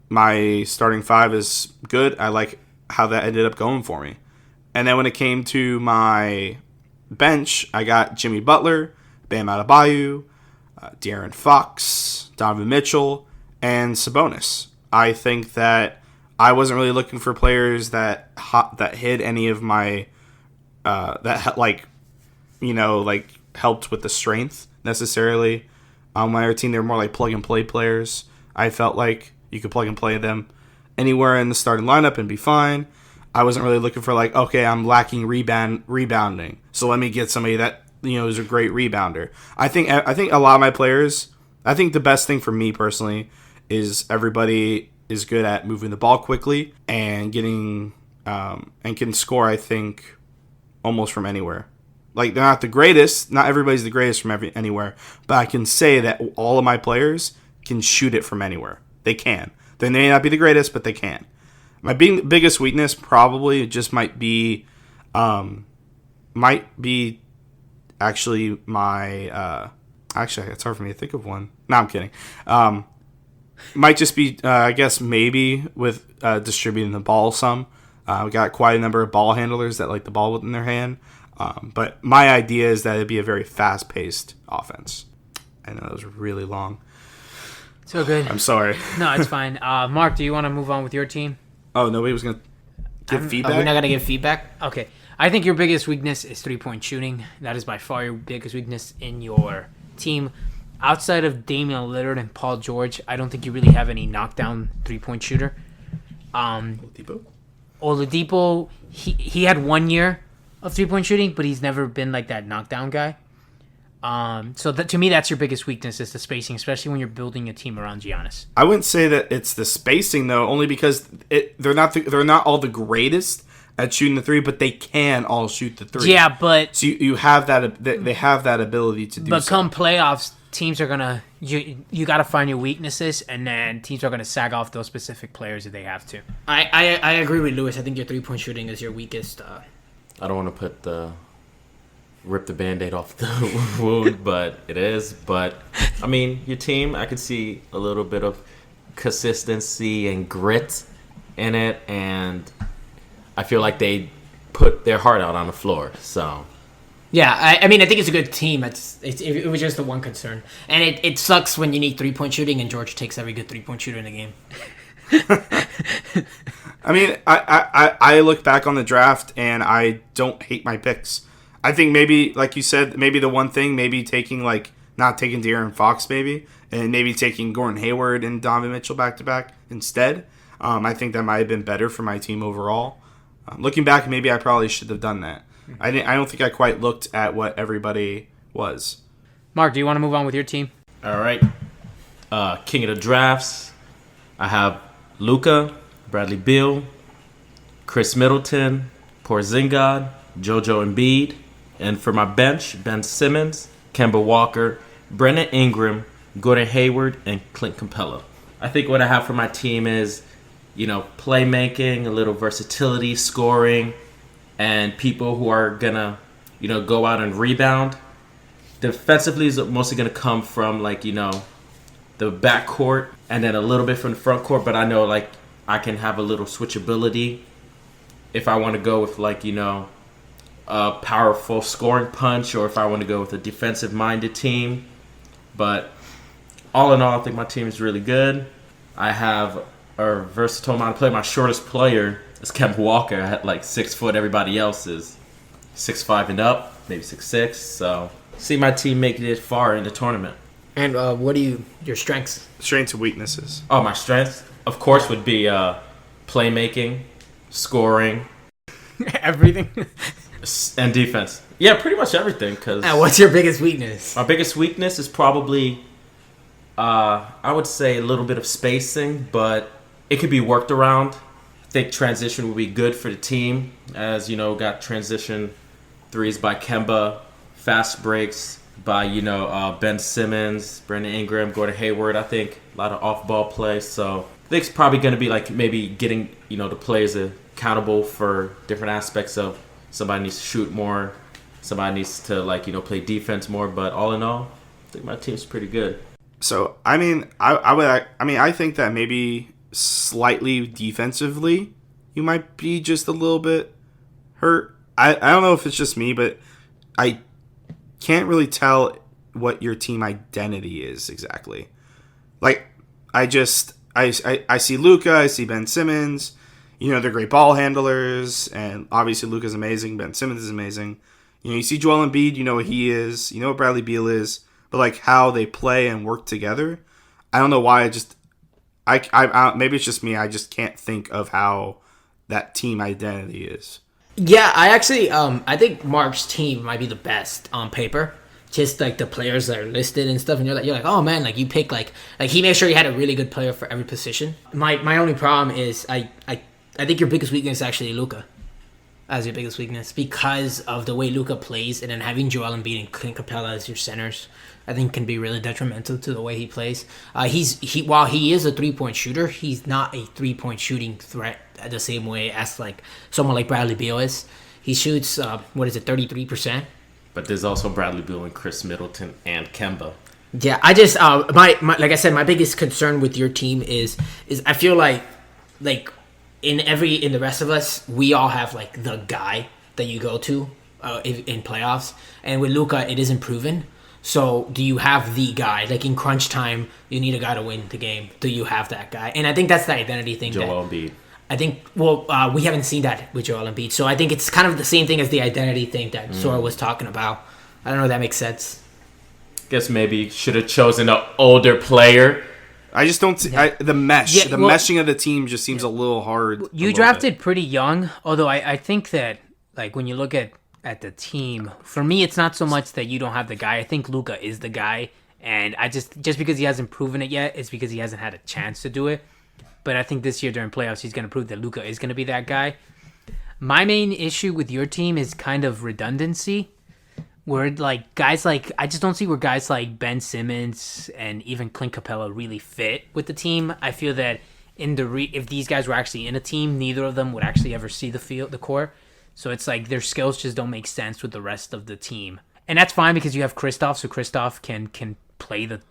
my starting 5 is good. I like how that ended up going for me. And then when it came to my bench, I got Jimmy Butler, Bam Adebayo, De'Aaron Fox, Donovan Mitchell, and Sabonis. I think that I wasn't really looking for players that hid any of my helped with the strength necessarily. On my other team, they were more like plug and play players. I felt like you could plug and play them anywhere in the starting lineup and be fine. I wasn't really looking for okay, I'm lacking rebounding, so let me get somebody that is a great rebounder. I think a lot of my players. I think the best thing for me personally is everybody is good at moving the ball quickly and getting and can score. I think almost from anywhere. Like, they're not the greatest. Not everybody's the greatest from anywhere, but I can say that all of my players can shoot it from anywhere. They can. They may not be the greatest, but they can. My biggest weakness probably just might be actually my actually it's hard for me to think of one. No, I'm kidding. Might just be I guess maybe with distributing the ball some. We got quite a number of ball handlers that like the ball in their hand. But my idea is that it'd be a very fast-paced offense. I know that was really long. So good. I'm sorry. No, it's fine. Mark, do you want to move on with your team? Oh, nobody was going to give feedback? We're not going to give feedback? Okay. I think your biggest weakness is three-point shooting. That is by far your biggest weakness in your team. Outside of Damian Lillard and Paul George, I don't think you really have any knockdown three-point shooter. Oladipo, he had 1 year of three-point shooting, but he's never been like that knockdown guy. So to me, that's your biggest weakness is the spacing, especially when you're building a team around Giannis. I wouldn't say that it's the spacing though, only because they're not all the greatest at shooting the three, but they can all shoot the three. Yeah, but so you have that. They have that ability to do. But come playoffs, teams are gonna you got to find your weaknesses, and then teams are gonna sag off those specific players if they have to. I agree with Lewis. I think your 3-point shooting is your weakest. I don't want to rip the Band-Aid off the wound, but it is. But, I mean, your team, I could see a little bit of consistency and grit in it, and I feel like they put their heart out on the floor, so... Yeah, I mean, I think it's a good team. It was just the one concern. And it sucks when you need 3-point shooting, and George takes every good 3-point shooter in the game. I mean, I look back on the draft and I don't hate my picks. I think maybe, like you said, maybe the one thing, maybe not taking De'Aaron Fox maybe, and maybe taking Gordon Hayward and Donovan Mitchell back-to-back instead. I think that might have been better for my team overall. Looking back, maybe I probably should have done that. I don't think I quite looked at what everybody was. Mark, do you want to move on with your team? All right. King of the drafts. I have Luka, Bradley Beal, Chris Middleton, Porzingis, JoJo Embiid, and for my bench, Ben Simmons, Kemba Walker, Brandon Ingram, Gordon Hayward, and Clint Capella. I think what I have for my team is, playmaking, a little versatility, scoring, and people who are gonna, go out and rebound. Defensively is mostly gonna come from the backcourt and then a little bit from the front court, but I know I can have a little switchability if I want to go with a powerful scoring punch, or if I want to go with a defensive-minded team. But all in all, I think my team is really good. I have a versatile amount of play. My shortest player is Kemba Walker at 6 foot. Everybody else is 6'5" and up, maybe 6'6". So see my team making it far in the tournament. And what your strengths? Strengths and weaknesses. Oh, my strengths, of course, would be playmaking, scoring, everything, and defense. Yeah, pretty much everything. And what's your biggest weakness? My biggest weakness is probably, I would say, a little bit of spacing, but it could be worked around. I think transition would be good for the team, as got transition threes by Kemba, fast breaks by Ben Simmons, Brandon Ingram, Gordon Hayward. I think a lot of off-ball play. So I think it's probably going to be maybe getting the players accountable for different aspects of somebody needs to shoot more, somebody needs to play defense more. But all in all, I think my team's pretty good. So I mean, I think that maybe slightly defensively you might be just a little bit hurt. I don't know if it's just me, but I can't really tell what your team identity is exactly. I see Luka, I see Ben Simmons. They're great ball handlers, and obviously Luka's amazing. Ben Simmons is amazing. You see Joel Embiid, you know what he is. You know what Bradley Beal is. But how they play and work together, I don't know why. I maybe it's just me. I just can't think of how that team identity is. Yeah, I actually I think Mark's team might be the best on paper. Just the players that are listed and stuff, and you're like, oh man, you pick he made sure he had a really good player for every position. My only problem is I think your biggest weakness is actually Luka as your biggest weakness, because of the way Luka plays, and then having Joel Embiid and Clint Capella as your centers, I think can be really detrimental to the way he plays. While he is a 3-point shooter, he's not a 3-point shooting threat the same way as someone like Bradley Beal is. He shoots 33%, But there's also Bradley Beal and Chris Middleton and Kemba. Yeah, I just my like I said, my biggest concern with your team is I feel like in the rest of us, we all have like the guy that you go to in playoffs, and with Luka, it isn't proven. So, do you have the guy? Like in crunch time, you need a guy to win the game. Do you have that guy? And I think that's the identity thing. Joel Embiid. I think, we haven't seen that with Joel Embiid. So I think it's kind of the same thing as the identity thing that Sora was talking about. I don't know if that makes sense. Guess maybe should have chosen an older player. I just don't see the meshing of the team just seems a little hard. You drafted pretty young, although I think that like when you look at the team, for me it's not so much that you don't have the guy. I think Luka is the guy, and I just because he hasn't proven it yet, it's because he hasn't had a chance to do it. But I think this year during playoffs, he's going to prove that Luka is going to be that guy. My main issue with your team is kind of redundancy. Where like guys like I just don't see where guys like Ben Simmons and even Clint Capella really fit with the team. I feel that if these guys were actually in a team, neither of them would actually ever see the court. So it's like their skills just don't make sense with the rest of the team, and that's fine because you have Kristoff, so Kristoff can play the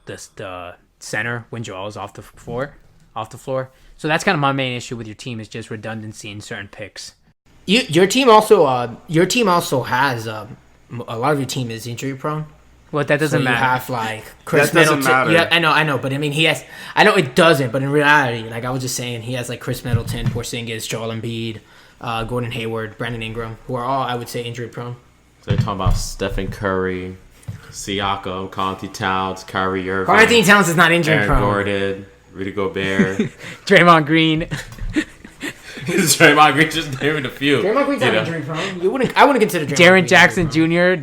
center when Joel is off the floor. So that's kind of my main issue with your team is just redundancy in certain picks. Your team also has a lot of your team is injury prone. Well, that doesn't matter. You have like Chris that doesn't Middleton. matter. Yeah, I know, but I mean he has. I know it doesn't, but in reality, like I was just saying, he has like Chris Middleton, Porzingis, Joel Embiid, Gordon Hayward, Brandon Ingram, who are all I would say injury prone. So you're talking about Stephen Curry, Siakam, Karl-Anthony Towns, Kyrie Irving, Karl-Anthony Towns is not injury Aaron prone. Gordon, Rudy Gobert. Draymond Green. Draymond Green just naming a few. Draymond Green's not injury prone. I wouldn't consider Draymond Jaren Green Jackson Jr.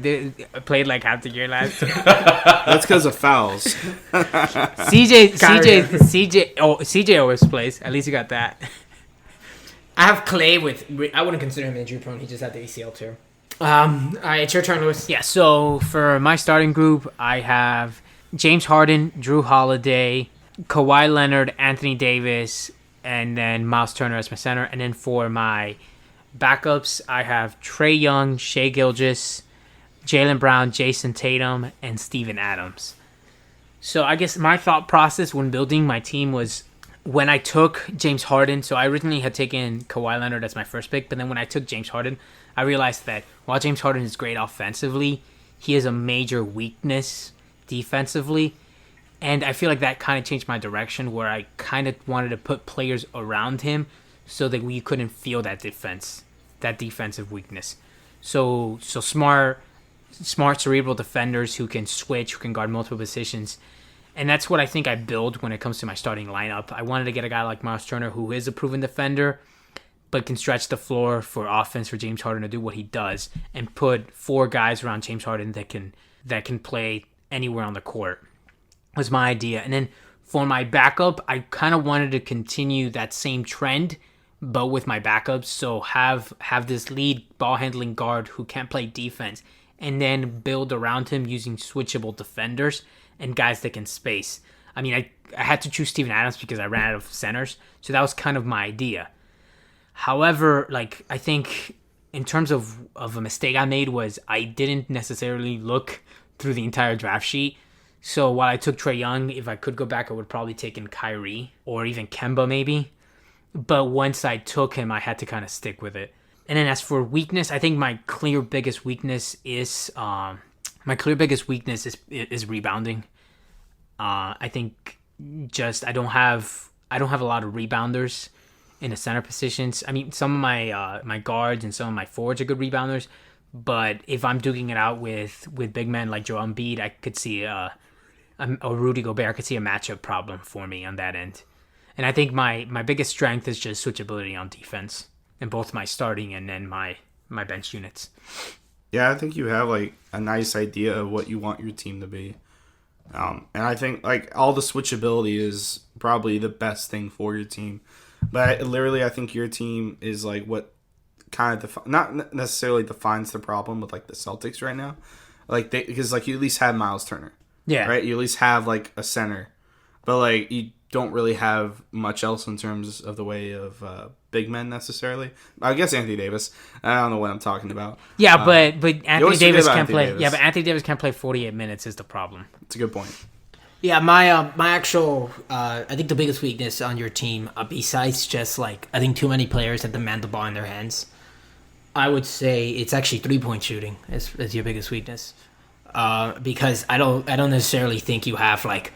Played like half the year last year. That's because of fouls. CJ always plays. At least you got that. I have Clay I wouldn't consider him injury prone. He just had the ACL tear. All right, it's your turn, Lewis. Yeah, so for my starting group, I have James Harden, Drew Holiday, Kawhi Leonard, Anthony Davis, and then Miles Turner as my center. And then for my backups, I have Trae Young, Shai Gilgeous, Jaylen Brown, Jason Tatum, and Steven Adams. So I guess my thought process when building my team was when I took James Harden. So I originally had taken Kawhi Leonard as my first pick, but then when I took James Harden, I realized that while James Harden is great offensively, he has a major weakness defensively. And I feel like that kind of changed my direction where I kind of wanted to put players around him so that we couldn't feel that defensive weakness. So smart, cerebral defenders who can switch, who can guard multiple positions. And that's what I think I build when it comes to my starting lineup. I wanted to get a guy like Miles Turner who is a proven defender, but can stretch the floor for offense for James Harden to do what he does, and put 4 guys around James Harden that can play anywhere on the court. Was my idea. And then for my backup, I kind of wanted to continue that same trend, but with my backups. So have this lead ball handling guard who can't play defense, and then build around him using switchable defenders and guys that can space. I mean, I had to choose Steven Adams because I ran out of centers, so that was kind of my idea. However, like I think in terms of a mistake I made was I didn't necessarily look through the entire draft sheet. So while I took Trae Young, if I could go back, I would probably taken Kyrie or even Kemba maybe. But once I took him, I had to kind of stick with it. And then as for weakness, I think my clear biggest weakness is rebounding. I think just I don't have a lot of rebounders in the center positions. I mean, some of my guards and some of my forwards are good rebounders, but if I'm duking it out with big men like Joel Embiid, I could see a Rudy Gobert. I could see a matchup problem for me on that end. And I think my biggest strength is just switchability on defense in both my starting and then my bench units. Yeah, I think you have like a nice idea of what you want your team to be. And I think like all the switchability is probably the best thing for your team. But I think your team is like what kind of not necessarily defines the problem with like the Celtics right now. Like because like you at least have Miles Turner. Yeah. Right? You at least have like a center. But like don't really have much else in terms of the way of big men necessarily. I guess Anthony Davis. I don't know what I'm talking about. Yeah, but Anthony always forget Davis about can't Anthony play. Davis. Yeah, but Anthony Davis can't play 48 minutes is the problem. It's a good point. Yeah, my actual I think the biggest weakness on your team, besides just like I think too many players that demand the ball in their hands, I would say it's actually 3-point shooting is your biggest weakness. Because I don't necessarily think you have like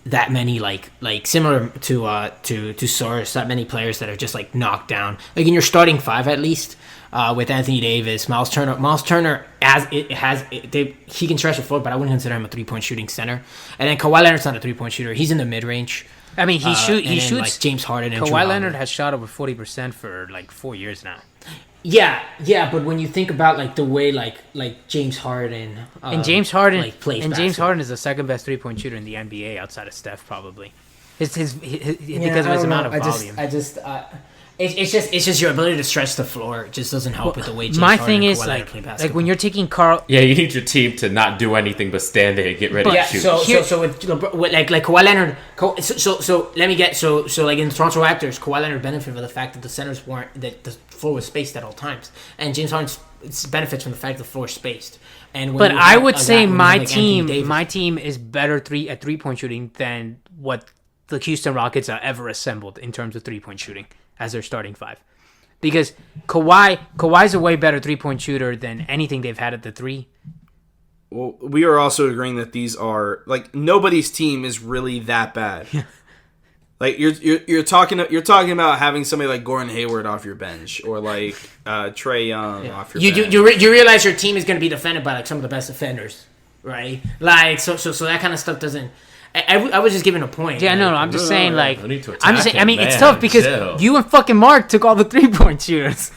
that many like similar to Soros, that many players that are just like knocked down. Like in your starting five at least. With Anthony Davis, Miles Turner he can stretch the floor, but I wouldn't consider him a 3-point shooting center. And then Kawhi Leonard's not a 3-point shooter; he's in the mid range. I mean, he shoots like James Harden. And Kawhi Leonard has shot over 40% for like 4 years now. Yeah, but when you think about like the way like James Harden And James Harden like, plays and basketball. James Harden is the second best 3-point shooter in the NBA outside of Steph, probably. His because of I his don't amount know. of volume. It's just your ability to stretch the floor. It just doesn't help with the way James My Harden thing and is Kawhi Leonard play like basketball. when you're taking Carl. Yeah, you need your team to not do anything but stand there and get ready Yeah, to shoot. so with Kawhi Leonard, so let me get so like in the Toronto Raptors, Kawhi Leonard benefited from the fact that the centers weren't that the floor was spaced at all times, and James Harden benefits from the fact that the floor is spaced. And when But you I have would a say guy when you my have, like, Anthony team Davis- is better at 3-point shooting than what the Houston Rockets have ever assembled in terms of 3-point shooting as their starting five. Because Kawhi's a way better 3-point shooter than anything they've had at the 3. Well, we are also agreeing that these are like nobody's team is really that bad. Like you're talking about having somebody like Gordon Hayward off your bench or like Trae Young off your bench. You realize your team is going to be defended by like some of the best defenders, right? Like so that kind of stuff doesn't. I was just giving a point. Yeah, like, no, I'm just saying like I need to I'm just saying. attack I mean, him, it's man, tough because chill. you and fucking Mark took all the 3-point shooters.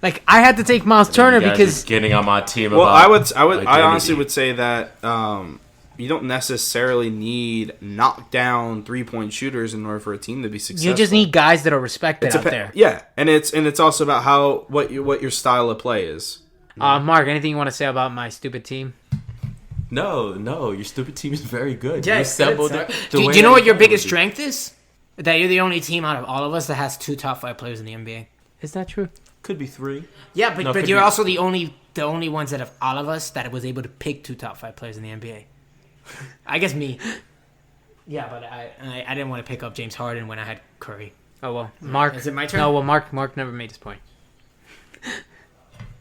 Like I had to take Miles Turner You guys because are getting on my team. Well, about I honestly identity. would say that you don't necessarily need knockdown 3-point shooters in order for a team to be successful. you just need guys that are respected out there. Yeah, and it's also about what your style of play is. Mark, anything you want to say about my stupid team? No, your stupid team is very good. Yeah, you assembled it's- it. Do you know what your biggest strength is? That you're the only team out of all of us that has 2 top 5 players in the NBA. Is that true? Could be 3. Yeah, No, but could you're be- also the only ones out of all of us that was able to pick 2 top 5 players in the NBA. I guess me. Yeah, but I didn't want to pick up James Harden when I had Curry. Oh well, Mark. Is it my turn? No, well, Mark never made his point.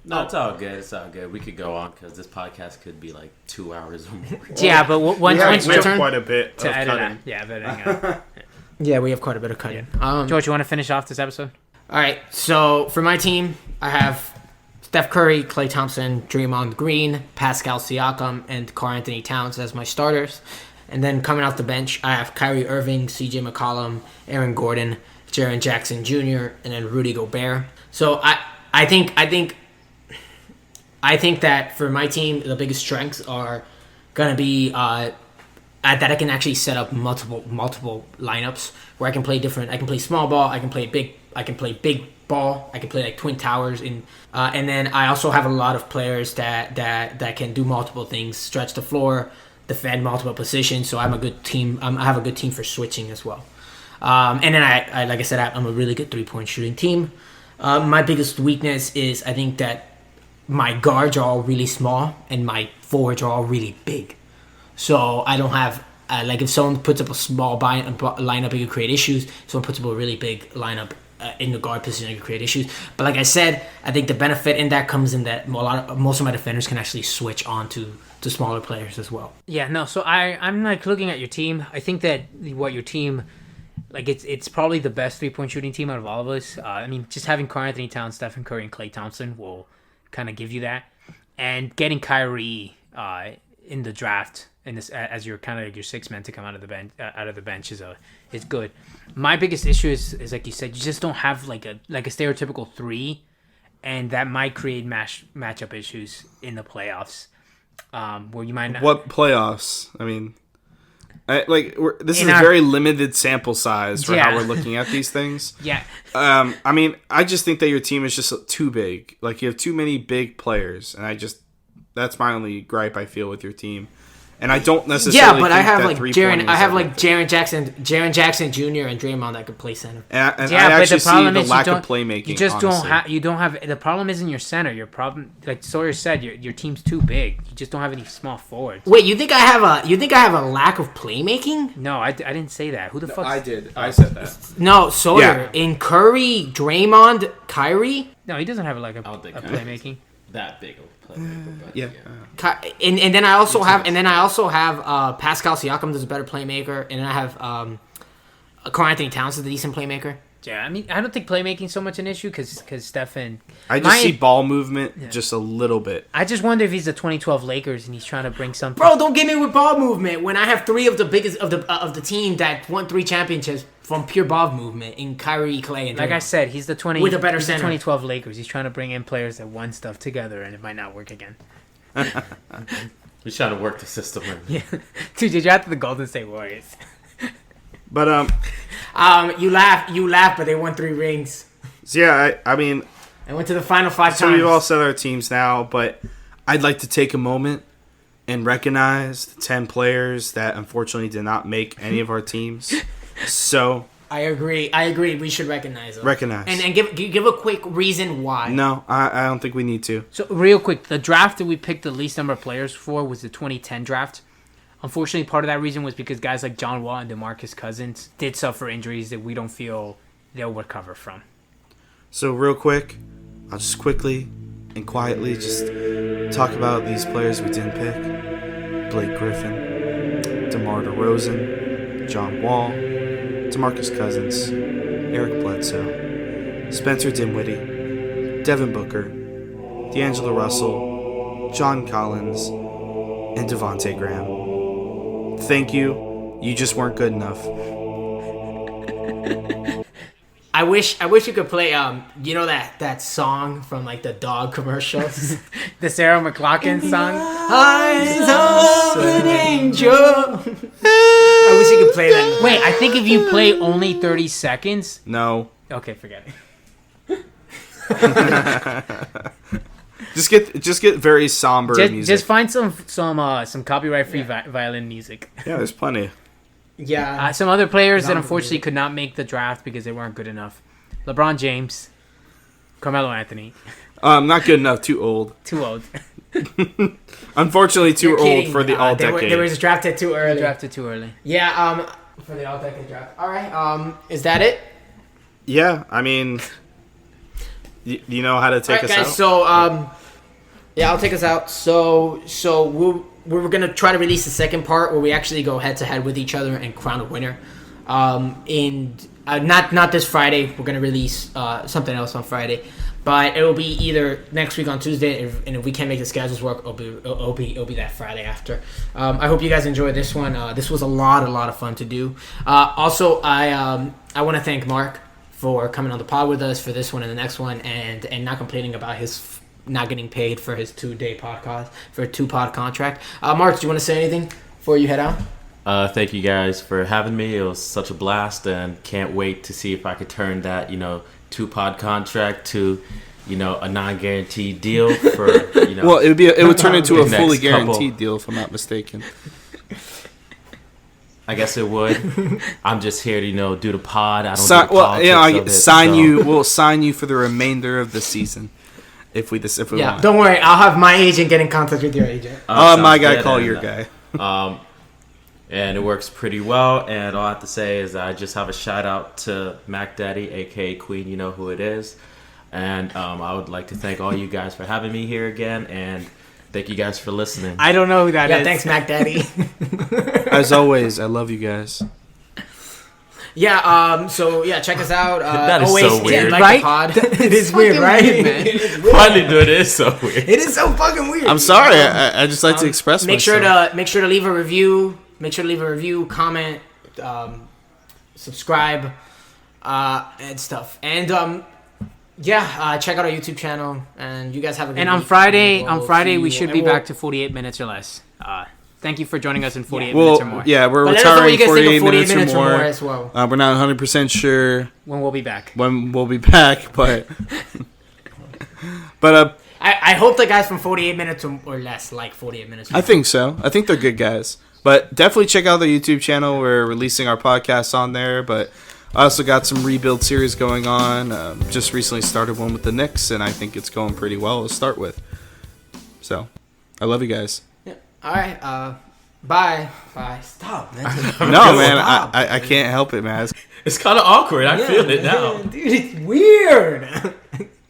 No, it's all good. It's all good. We could go on because this podcast could be like 2 hours or more. Yeah, but once we your have turn quite a bit to of edit cutting. out. Yeah, editing out. Yeah, we have quite a bit of cutting. George, you want to finish off this episode? All right, so for my team, I have Steph Curry, Klay Thompson, Draymond Green, Pascal Siakam, and Karl-Anthony Towns as my starters. And then coming off the bench, I have Kyrie Irving, CJ McCollum, Aaron Gordon, Jaren Jackson Jr., and then Rudy Gobert. So I think that for my team, the biggest strengths are gonna be that I can actually set up multiple lineups where I can play different. I can play small ball. I can play big ball. I can play like twin towers. And then I also have a lot of players that can do multiple things, stretch the floor, defend multiple positions. So I'm a good team. I have a good team for switching as well. And then I like I said, I'm a really good 3-point shooting team. My biggest weakness is I think that my guards are all really small and my forwards are all really big. So I don't have like if someone puts up a small lineup, it could create issues. Someone puts up a really big lineup in the guard position, it could create issues. But like I said, I think the benefit in that comes in that most of my defenders can actually switch on to smaller players as well. Yeah, no. So I'm like looking at your team. I think that what your team, like it's probably the best 3-point shooting team out of all of us. I mean, just having Karl-Anthony Towns, Stephen Curry, and Klay Thompson will kind of give you that, and getting Kyrie in the draft and this as your kind of like your 6 men to come out of the bench is good. My biggest issue is like you said, you just don't have like a stereotypical 3, and that might create matchup issues in the playoffs. Where you might not. What playoffs? I mean, this is In a our- very limited sample size for Yeah. how we're looking at these things. Yeah. I mean, I just think that your team is just too big. Like, you have too many big players, and that's my only gripe I feel with your team. And I don't necessarily. Yeah, but I have like Jaren. Jaren Jackson Jr. and Draymond that could play center. And Yeah, I but actually the problem see is the lack of playmaking. You just honestly. you don't have the problem isn't your center. Your problem, like Sawyer said, your team's too big. You just don't have any small forwards. Wait, you think I have a lack of playmaking? No, I didn't say that. Who the fuck? I did. I said that. No, Sawyer. Yeah. In Curry, Draymond, Kyrie. No, he doesn't have like a don't think playmaking. That big of a playmaker. But Yeah. And then I also have Pascal Siakam is a better playmaker, and then I have Karl Anthony Towns is a decent playmaker. Yeah, I mean, I don't think playmaking's so much an issue because Stephen. I just see ball movement just a little bit. I just wonder if he's the 2012 Lakers and he's trying to bring something. Bro, don't get me with ball movement when I have three of the biggest of the team that won 3 championships from pure ball movement in Kyrie, Clay, and Like I Draymond. said, he's the With a better he's the center. 2012 Lakers. He's trying to bring in players that won stuff together, and it might not work again. He's trying to work the system. Yeah, dude, you drafted the Golden State Warriors. But You laugh, but they won 3 rings. so yeah, I mean, I went to the final 5 so times. we've all said our teams now, but I'd like to take a moment and recognize the 10 players that unfortunately did not make any of our teams. So I agree. We should recognize them. Recognize. and give a quick reason why. no, I don't think we need to. So real quick, the draft that we picked the least number of players for was the 2010 draft. Unfortunately, part of that reason was because guys like John Wall and DeMarcus Cousins did suffer injuries that we don't feel they'll recover from. So real quick, I'll just quickly and quietly just talk about these players we didn't pick. Blake Griffin, DeMar DeRozan, John Wall, DeMarcus Cousins, Eric Bledsoe, Spencer Dinwiddie, Devin Booker, D'Angelo Russell, John Collins, and Devontae Graham. Thank you. You just weren't good enough. I wish you could play you know that song from like the dog commercials. The Sarah McLachlan song. Eyes of an angel. I wish you could play that. Wait, I think if you play only 30 seconds. No. Okay, forget it. Just get very somber music. Just find some copyright free violin music. Yeah, there's plenty. Yeah. Some other players that unfortunately could not make the draft because they weren't good enough. LeBron James, Carmelo Anthony. Not good enough. Too old. Too old. Unfortunately, too You're old kidding. for the all-decade. They were just drafted too early. Drafted too early. Yeah. For the all-decade draft. All right. Is that it? Yeah, I mean, you know how to take All us right, guys. out. So yeah, I'll take us out. So we're gonna try to release the second part where we actually go head to head with each other and crown a winner. Not this Friday. We're gonna release something else on Friday, but it will be either next week on Tuesday, and if we can't make the schedules work, it'll be that Friday after. I hope you guys enjoyed this one. This was a lot of fun to do. Also, I want to thank Marc for coming on the pod with us for this one and the next one, and not complaining about his not getting paid for his 2-day podcast for a 2-pod contract. Marc, do you want to say anything before you head out? Thank you guys for having me. It was such a blast, and can't wait to see if I could turn that 2-pod contract to a non-guaranteed deal for Well, it would turn into a next fully couple. guaranteed deal, if I'm not mistaken. I guess it would. I'm just here to do the pod. I don't Si- do the politics of it, sign so- you. We'll sign you for the remainder of the season, if we Yeah, want. don't worry. I'll have my agent get in contact with your agent. Oh, my sounds guy, good, call and, your guy. And it works pretty well. And all I have to say is I just have a shout out to Mac Daddy, aka Queen. You know who it is. And I would like to thank all you guys for having me here again. And thank you guys for listening. I don't know who that is. Yeah, thanks, Mac Daddy. As always, I love you guys. Yeah, so yeah, check us out. That is always so weird. like Right? the pod. It is weird, fucking right? weird, man. It is weird. Finally, dude, it is so weird. It is so fucking weird. I'm sorry. I just like to express Make myself. sure to leave a review. Make sure to leave a review, comment, subscribe, and stuff. And check out our YouTube channel. And you guys have a good And on week. Friday, We'll see we you- should and be we'll- back to 48 minutes or less. Thank you for joining us in 48 Well, minutes or more. yeah, we're But let us know what retiring you guys think of 48 minutes or more. as well. We're not 100% sure When we'll be back. when we'll be back, but I hope the guys from 48 Minutes or less like 48 Minutes. I think so. I think they're good guys. But definitely check out the YouTube channel. We're releasing our podcasts on there. But I also got some rebuild series going on. Just recently started one with the Knicks, and I think it's going pretty well to start with. So, I love you guys. Yeah. All right. Bye. Stop, man. No, man. I can't help it, man. It's kind of awkward. I feel it now. Dude, it's weird.